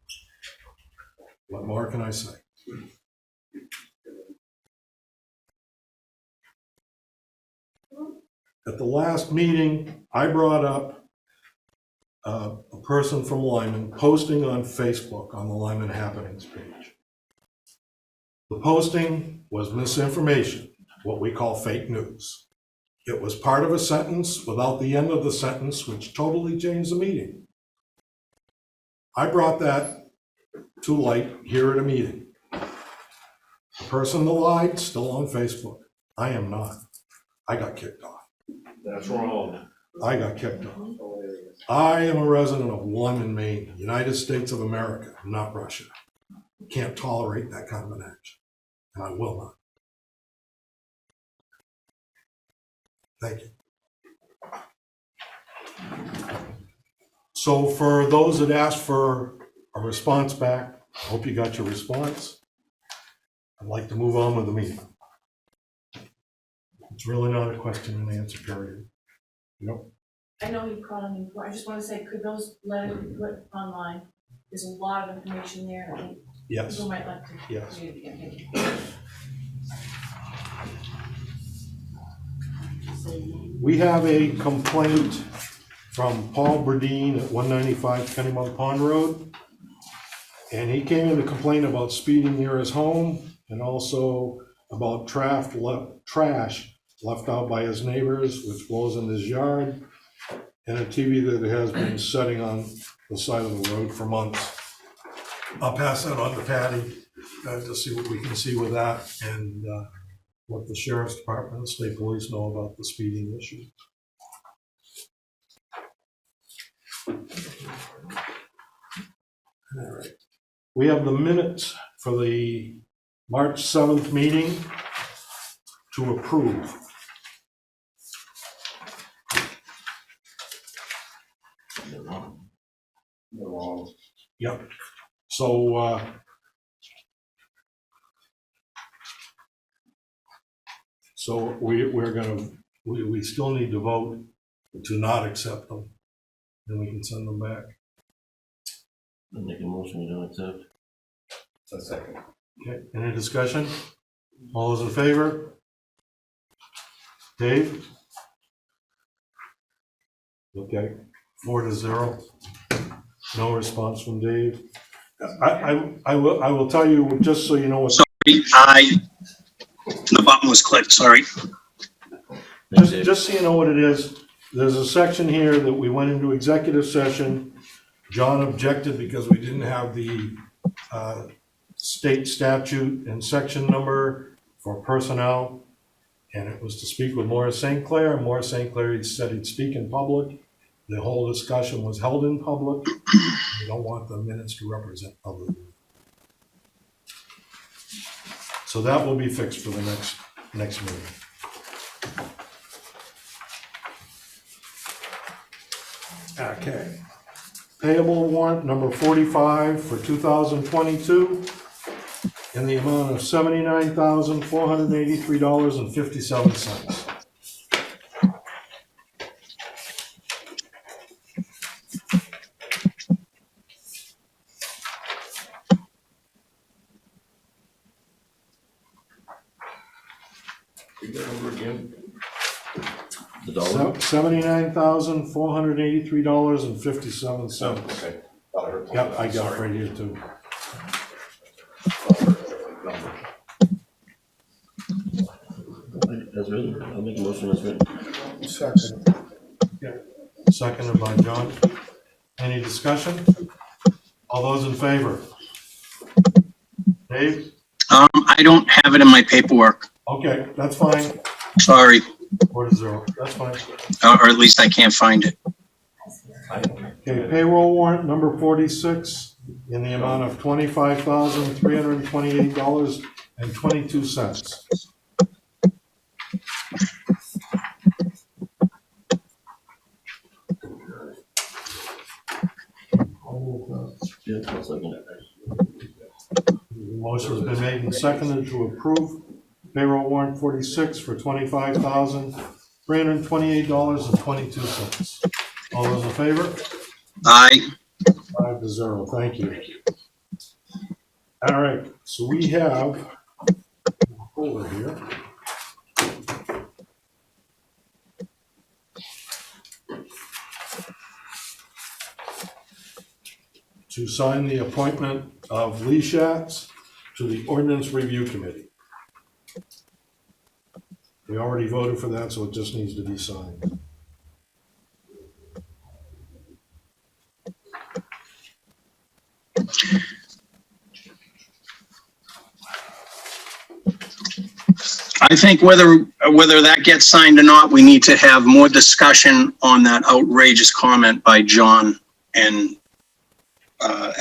What more can I say? At the last meeting, I brought up a person from Lyman posting on Facebook on the Lyman Happenings page. The posting was misinformation, what we call fake news. It was part of a sentence without the end of the sentence, which totally changed the meeting. I brought that to light here at a meeting. The person that lied, still on Facebook. I am not. I got kicked off. That's wrong. I got kicked off. I am a resident of Lyman, Maine, United States of America, not Russia. Can't tolerate that kind of an action, and I will not. Thank you. So for those that asked for a response back, I hope you got your response. I'd like to move on with the meeting. It's really not a question and answer period. Yep. I know you caught on before, I just wanna say, could those letters be put online? There's a lot of information there, I think Yes. people might like to Yes. read it again. We have a complaint from Paul Burdine at 195 Kennymount Pond Road. And he came in to complain about speeding near his home and also about trash left out by his neighbors, which blows in his yard, and a TV that has been sitting on the side of the road for months. I'll pass that on to Patty to see what we can see with that and what the Sheriff's Department and State Police know about the speeding issue. All right. We have the minutes for the March 7th meeting to approve. They're wrong. They're wrong. Yep. So, we're gonna, we still need to vote to not accept them. Then we can send them back. I'll make a motion, we don't accept. A second. Okay, any discussion? All those in favor? Dave? Okay, 4-0. No response from Dave. I will tell you, just so you know what. Sorry, the button was clicked, sorry. Just so you know what it is, there's a section here that we went into executive session. John objected because we didn't have the state statute and section number for personnel. And it was to speak with Morris St. Clair. And Morris St. Clair said he'd speak in public. The whole discussion was held in public. We don't want the minutes to represent public. So that will be fixed for the next meeting. Okay. Payable warrant number 45 for 2022 in the amount of $79,483.57. Read that number again. The dollar? $79,483.57. Okay. Thought I heard Yep, I something. got it right here too. Number. As written, I'll make a motion as written. Second. Seconded by John. Any discussion? All those in favor? Dave? I don't have it in my paperwork. Okay, that's fine. Sorry, 4-0, that's fine. or at least I can't find it. Okay, payroll warrant number 46 in the amount of $25,328.22. Yeah, I'll second it. Motion's been made and seconded to approve payroll warrant 46 for $25,328.22. All those in favor? Aye. 5-0, thank you. All right, so we have a folder here. To sign the appointment of Lee Schatz to the Ordinance Review Committee. We already voted for that, so it just needs to be signed. I think whether that gets signed or not, we need to have more discussion on that outrageous comment by John and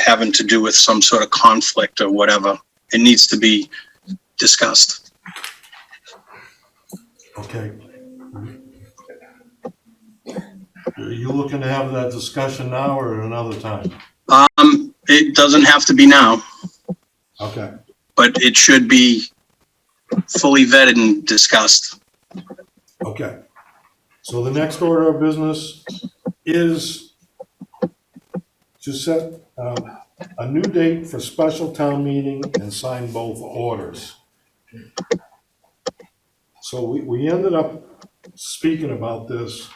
having to do with some sort of conflict or whatever. It needs to be discussed. Okay. Are you looking to have that discussion now or at another time? It doesn't have to be now, Okay. but it should be fully vetted and discussed. Okay. So the next order of business is to set a new date for special town meeting and sign both orders. So we ended up speaking about this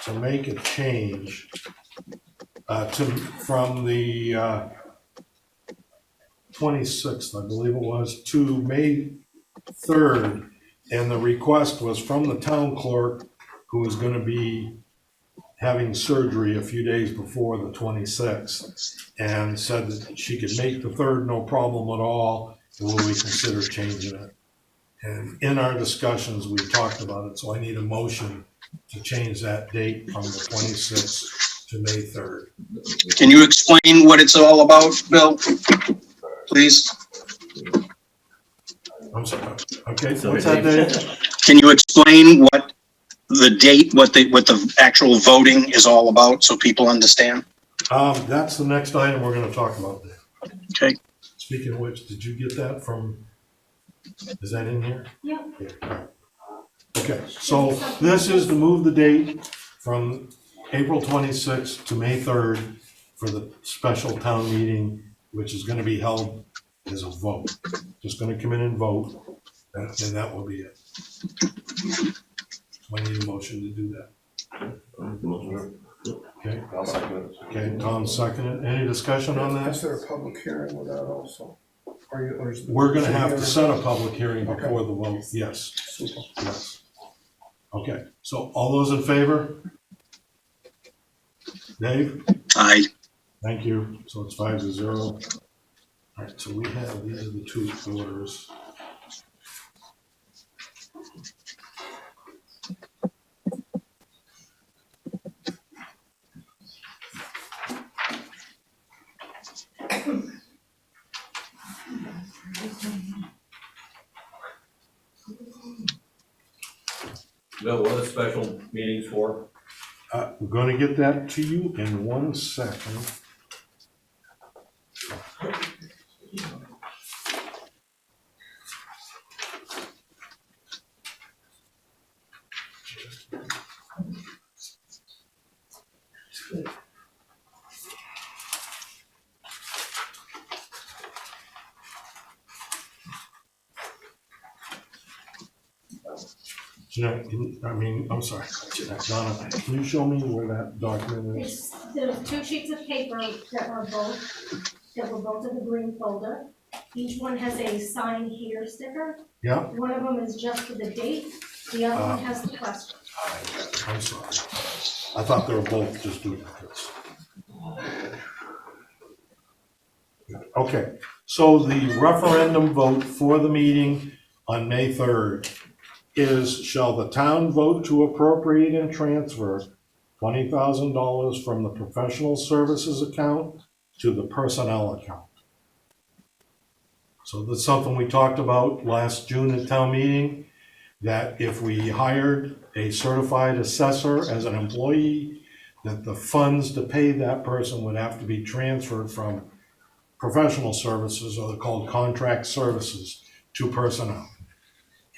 to make a change from the 26th, I believe it was, to May 3rd. And the request was from the town clerk, who is going to be having surgery a few days before the 26th, and said that she could make the 3rd no problem at all, and will we consider changing it? And in our discussions, we talked about it, so I need a motion to change that date from the 26th to May 3rd. Can you explain what it's all about, Bill? Please? I'm sorry. Okay, what's that date? Can you explain what the date, what the actual voting is all about, so people understand? That's the next item we're gonna talk about there. Okay. Speaking of which, did you get that from, is that in here? Yeah. Yeah, all right. Okay, so this is to move the date from April 26th to May 3rd for the special town meeting, which is gonna be held as a vote. Just gonna come in and vote, and that will be it. So I need a motion to do that. Okay, I'll second it. okay, Tom seconded. Any discussion on that? Is there a public hearing with that also? Or is We're gonna have to set a public hearing before the vote, yes. Super. Yes. Okay, so all those in favor? Dave? Aye. Thank you. So it's 5-0. All right, so we have, these are the two orders. Bill, what are special meetings for? We're gonna get that to you in 1 second. I'm sorry, Donna, can you show me where that document is? There's 2 sheets of paper that were both in the green folder. Each one has a sign here sticker. Yeah, One of them is just for the date, the other one has the question. I'm sorry. I thought they were both just duplicates. Okay, so the referendum vote for the meeting on May 3rd is, shall the town vote to appropriate and transfer $20,000 from the professional services account to the personnel account? So that's something we talked about last June at town meeting, that if we hired a certified assessor as an employee, that the funds to pay that person would have to be transferred from professional services, or they're called contract services, to personnel.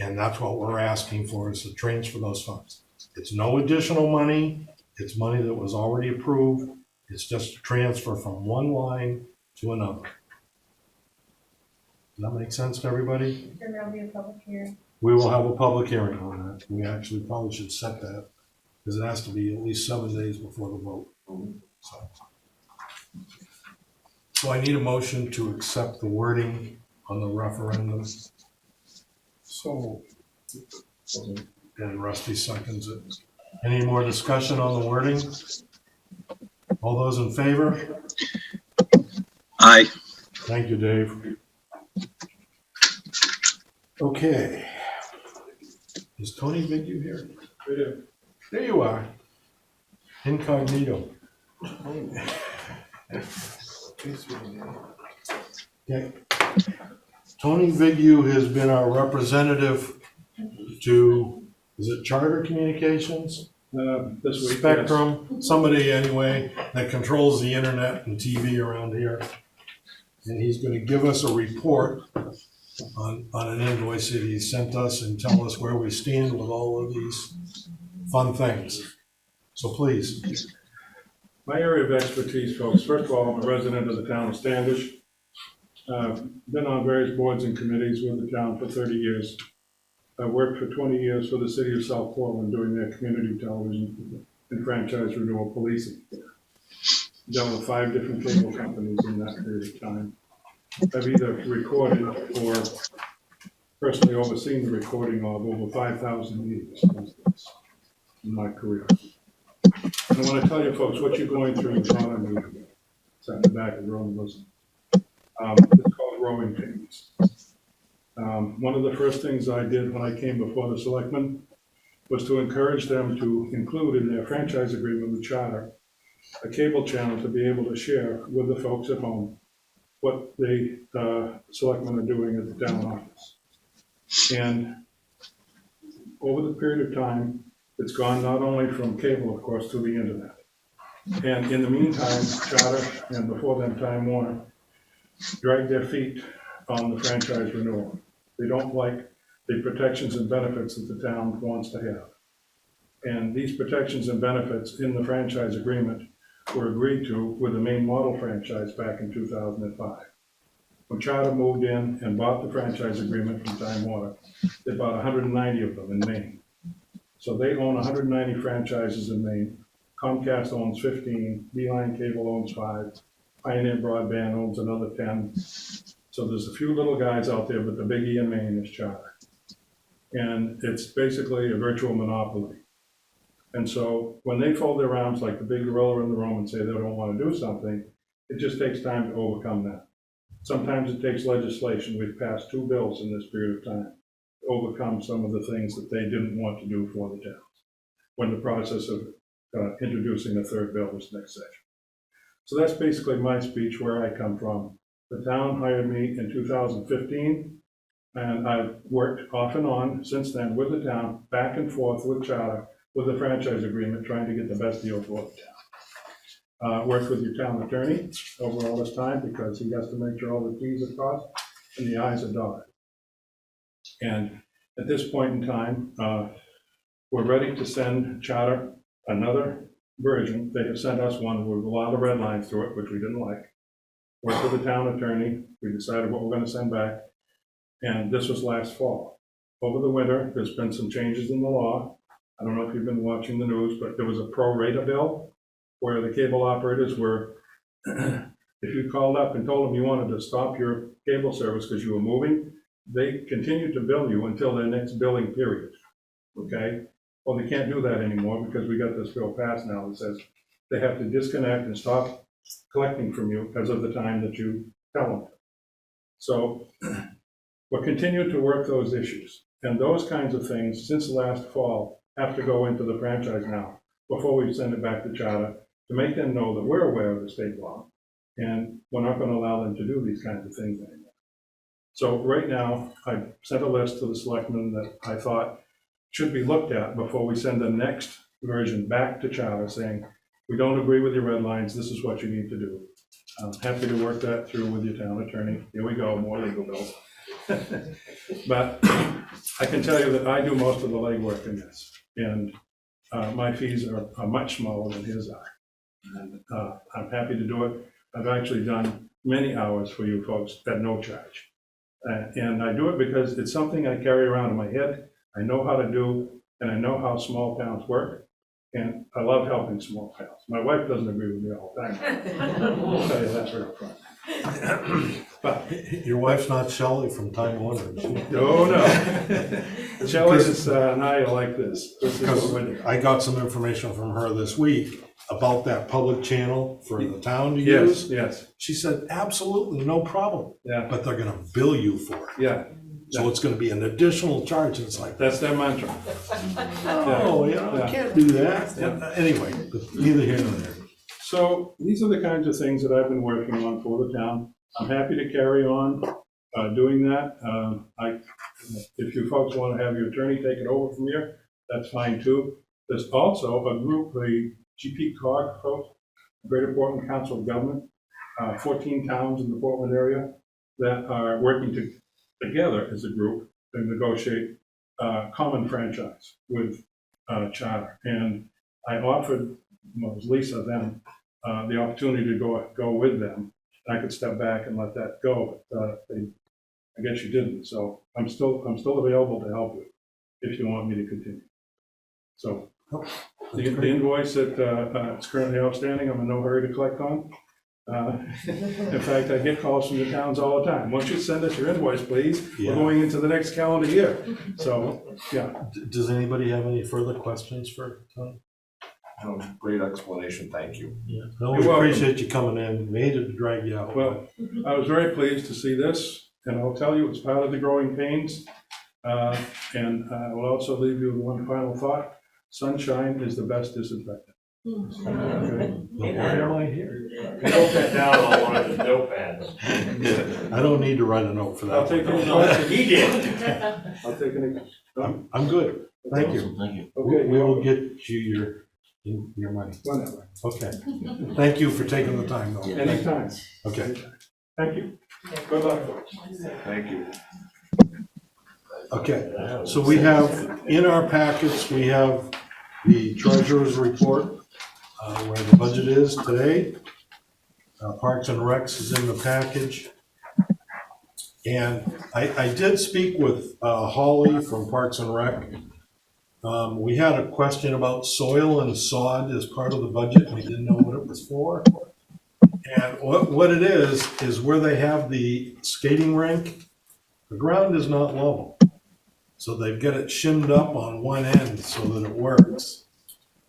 And that's what we're asking for, is to transfer those funds. It's no additional money. It's money that was already approved. It's just a transfer from one line to another. Does that make sense to everybody? And there'll be a public hearing. We will have a public hearing on that. We actually probably should set that, because it has to be at least 7 days before the vote. So I need a motion to accept the wording on the referendum. So, And Rusty seconds it. Any more discussion on the wording? All those in favor? Aye. Thank you, Dave. Okay. Is Tony Vigu here? There you are. Incognito. Okay. Tony Vigu has been our representative to, is it Charter Communications? This week, yes. Spectrum, somebody anyway that controls the internet and TV around here. And he's gonna give us a report on an invoice that he sent us and tell us where we stand with all of these fun things. So please. My area of expertise, folks, first of all, I'm a resident of the town of Standish. Been on various boards and committees with the town for 30 years. I've worked for 20 years for the city of South Portland doing their community television and franchise renewal policing. Dealt with 5 different cable companies in that period of time. I've either recorded or personally overseen the recording of over 5,000 meetings in my career. And I want to tell you folks, what you're going through is not unusual. It's at the back of the room, listen. It's called growing pains. One of the first things I did when I came before the selectmen was to encourage them to include in their franchise agreement with Charter a cable channel to be able to share with the folks at home what the selectmen are doing at the town office. And over the period of time, it's gone not only from cable, of course, to the internet. And in the meantime, Charter, and before them, Time Warner, dragged their feet on the franchise renewal. They don't like the protections and benefits that the town wants to have. And these protections and benefits in the franchise agreement were agreed to with the main model franchise back in 2005. When Charter moved in and bought the franchise agreement from Time Warner, they bought 190 of them in Maine. So they own 190 franchises in Maine. Comcast owns 15, Beeline Cable owns 5, Pioneer Broadband owns another 10. So there's a few little guys out there, but the biggie in Maine is Charter. And it's basically a virtual monopoly. And so when they fold their arms like the big gorilla in the room and say they don't want to do something, it just takes time to overcome that. Sometimes it takes legislation. We've passed 2 bills in this period of time to overcome some of the things that they didn't want to do for the towns when the process of introducing a 3rd bill was next session. So that's basically my speech, where I come from. The town hired me in 2015 And I've worked off and on since then with the town, back and forth with Charter, with the franchise agreement, trying to get the best deal for the town. Worked with your town attorney over all this time because he has to make sure all the T's are crossed and the I's are dotted. And at this point in time, we're ready to send Charter another version. They have sent us one with a lot of red lines through it, which we didn't like. Worked with the town attorney, we decided what we're gonna send back, and this was last fall. Over the winter, there's been some changes in the law. I don't know if you've been watching the news, but there was a pro rata bill where the cable operators were, if you called up and told them you wanted to stop your cable service because you were moving, they continued to bill you until their next billing period, okay? Well, they can't do that anymore because we got this bill passed now that says they have to disconnect and stop collecting from you as of the time that you tell them. So we're continuing to work those issues. And those kinds of things, since last fall, have to go into the franchise now before we send it back to Charter to make them know that we're aware of the state law and we're not going to allow them to do these kinds of things anymore. So right now, I sent a list to the selectmen that I thought should be looked at before we send the next version back to Charter saying, we don't agree with your red lines, this is what you need to do. I'm happy to work that through with your town attorney. Here we go, more legal bills. But I can tell you that I do most of the legwork in this, and my fees are much smaller than his are. And I'm happy to do it. I've actually done many hours for you folks at no charge. And I do it because it's something I carry around in my head. I know how to do, and I know how small towns work. And I love helping small towns. My wife doesn't agree with me all the time. I'll tell you that right up front. But your wife's not Shelley from Time Warner. No. Shelley and I are like this. Because I got some information from her this week about that public channel for the town to use. Yes. She said, absolutely, no problem. Yeah. But they're gonna bill you for it. Yeah. So it's gonna be an additional charge, and it's like, that's their mantra. no, you know, I can't do that. Yeah. Anyway, but neither here nor there. So these are the kinds of things that I've been working on for the town. I'm happy to carry on doing that. If you folks want to have your attorney take it over from here, that's fine too. There's also a group, the GP-COG folks, Greater Portland Council of Government, 14 towns in the Portland area that are working together as a group to negotiate common franchise with Charter. And I offered, well, it was Lisa then, the opportunity to go with them. I could step back and let that go, but I guess you didn't. So I'm still available to help you if you want me to continue. So the invoice that is currently outstanding, I'm in no hurry to collect on. In fact, I get calls from the towns all the time. Once you send us your invoice, please, we're going into the next calendar year. So, yeah. Does anybody have any further questions for Tony? Great explanation, thank you. Yeah. No, we appreciate you coming in. We hated to drag you out. Well, I was very pleased to see this, and I'll tell you, it's part of the growing pains. And I will also leave you with one final thought. Sunshine is the best disinfectant. Okay. Why am I here? Note that down on one of the notepads. I don't need to write a note for that. I'll take any questions. He did. I'll take any. I'm good. Thank you. Thank you. Okay, We will get you your money. Whatever. Okay. Thank you for taking the time, though. Anytime. Okay. Thank you. Good luck, folks. Thank you. Okay, so we have, in our packets, we have the treasurer's report, where the budget is today. Parks and Recs is in the package. And I did speak with Holly from Parks and Rec. We had a question about soil and sod as part of the budget. We didn't know what it was for. And what it is where they have the skating rink, the ground is not level. So they've got it shimmed up on one end so that it works.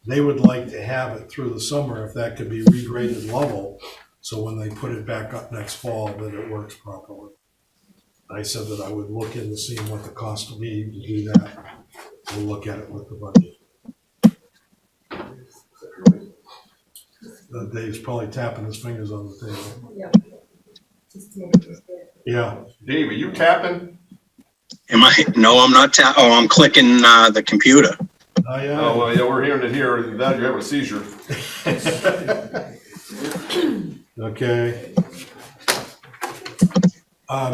They would like to have it through the summer if that could be regraded level. So when they put it back up next fall, that it works properly. I said that I would look into seeing what the cost would be to do that. We'll look at it with the budget. Dave's probably tapping his fingers on the table. Yeah. Yeah. Dave, are you tapping? Am I, no, I'm not I'm clicking, the computer. Aye, aye. Oh, well, yeah, we're hearing it here, that you're having a seizure. Okay.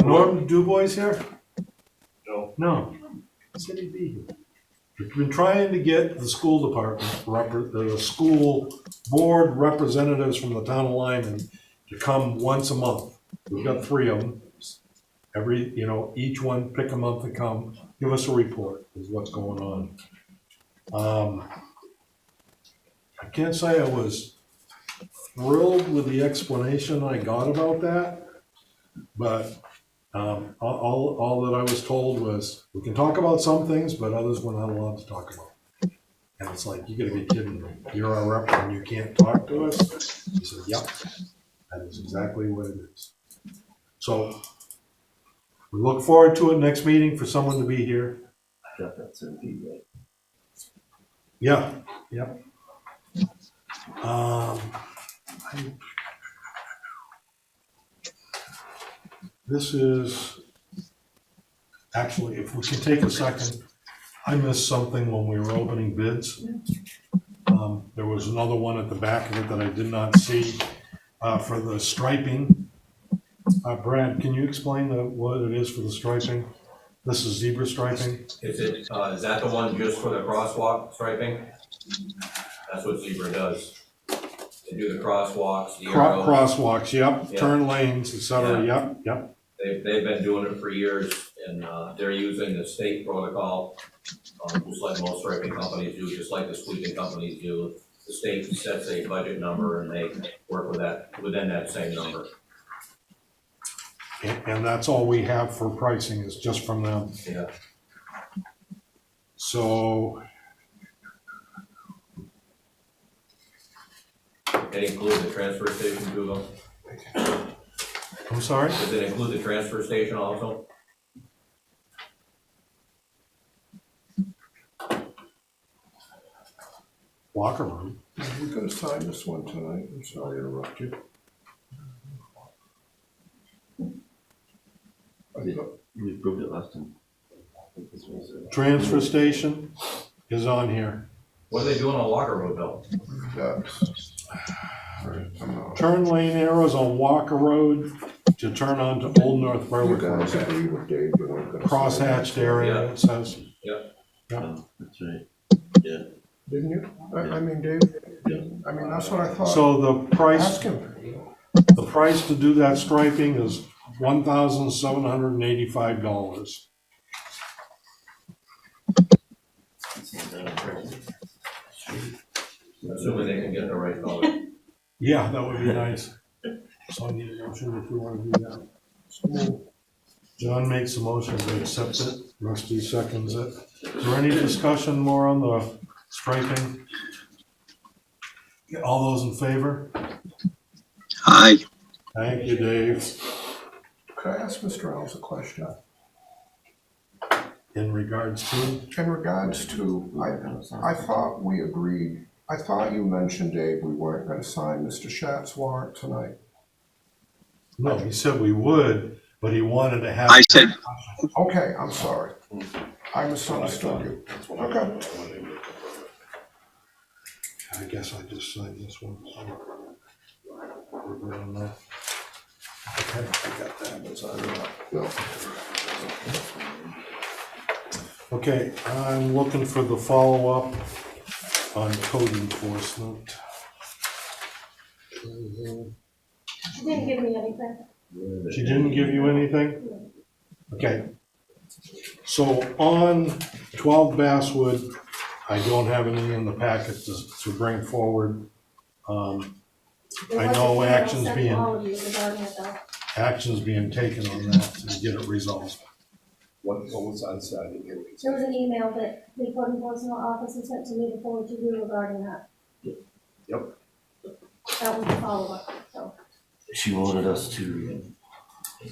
Norm DuBois here? No. No. Said he'd be here. We've been trying to get the school department, the school board representatives from the town of Lyman to come once a month. We've got 3 of them. Each one pick a month to come, give us a report, is what's going on. I can't say I was thrilled with the explanation I got about that, but all that I was told was, we can talk about some things, but others we're not allowed to talk about. And it's like, you gotta be kidding me. You're our rep and you can't talk to us? He said, yep, that is exactly what it is. So, we look forward to it next meeting for someone to be here. I got that same feedback. Yeah, yep. This is, actually, if we can take a second, I missed something when we were opening bids. There was another one at the back of it that I did not see, for the striping. Brad, can you explain what it is for the striping? This is zebra striping? Is that the one just for the crosswalk striping? That's what zebra does. They do the crosswalks, the arrows. Crosswalks, yep, Yeah. turn lanes, et cetera, Yeah. yep. They've been doing it for years, and they're using the state protocol, just like most striping companies do, just like the sweeping companies do. The state sets a budget number and they work with that, within that same number. And that's all we have for pricing is just from them. Yeah. So, They include the transfer station too, though? I'm sorry? Does it include the transfer station also? Walker room. We could have signed this one tonight. I'm sorry to interrupt you. We approved it last time. Transfer station is on here. What are they doing on Walker Road, Bill? Turn lane arrows on Walker Road to turn onto Old North Berwick You guys Road. agree with Dave? You're not gonna sign Cross-hatched that? area, it says. Yep. Yeah. That's right. Yeah. Didn't you? I mean, Dave? Yeah. I mean, that's what I thought. So the price, Ask him. the price to do that striping is $1,785. Assuming they can get the right color. Yeah, that would be nice. So I need a motion if we want to do that. So John makes a motion to accept it, Rusty seconds it. Is there any discussion more on the striping? All those in favor? Aye. Thank you, Dave. Could I ask Mr. Ells a question? In regards to? In regards to, I thought we agreed, I thought you mentioned, Dave, we weren't gonna sign Mr. Schatz's warrant tonight. No, he said we would, but he wanted to have. I said, Okay, I'm sorry. I misunderstood you. Okay. I guess I just signed this one. We're good on that. Okay, I got that. That's all right. Okay, I'm looking for the follow-up on code enforcement. She didn't give me anything. She didn't give you anything? Okay. So on 12 Basswood, I don't have anything in the packet to bring forward. I know actions being taken on that to get it resolved. What was on Saturday? There was an email that the code enforcement officer sent to me to forward to you regarding that. Yep. That was the follow-up, so. She wanted us to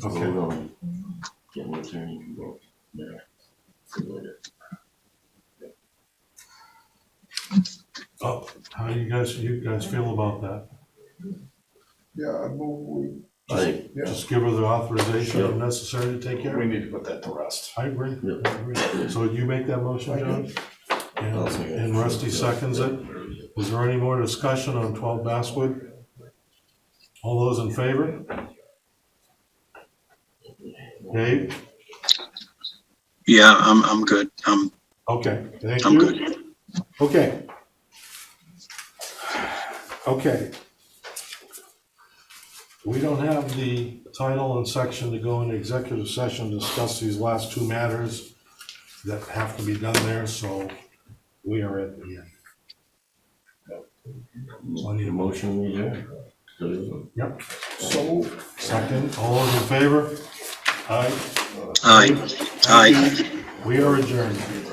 vote on getting an attorney involved. Yeah. See you later. Oh, how do you guys feel about that? Yeah, I move I, Just give her the authorization necessary to take care We of it. need to put that to rest. I agree. Yeah. I agree. So you make that motion, John? And Rusty seconds it. Is there any more discussion on 12 Basswood? All those in favor? Dave? Yeah, I'm good. Okay, thank I'm you. good. Okay. Okay. We don't have the title and section to go into executive session to discuss these last two matters that have to be done there, so we are at the end. So I need a a motion, we Yep. So, second, all those in favor? Aye. Aye. Aye. We are adjourned.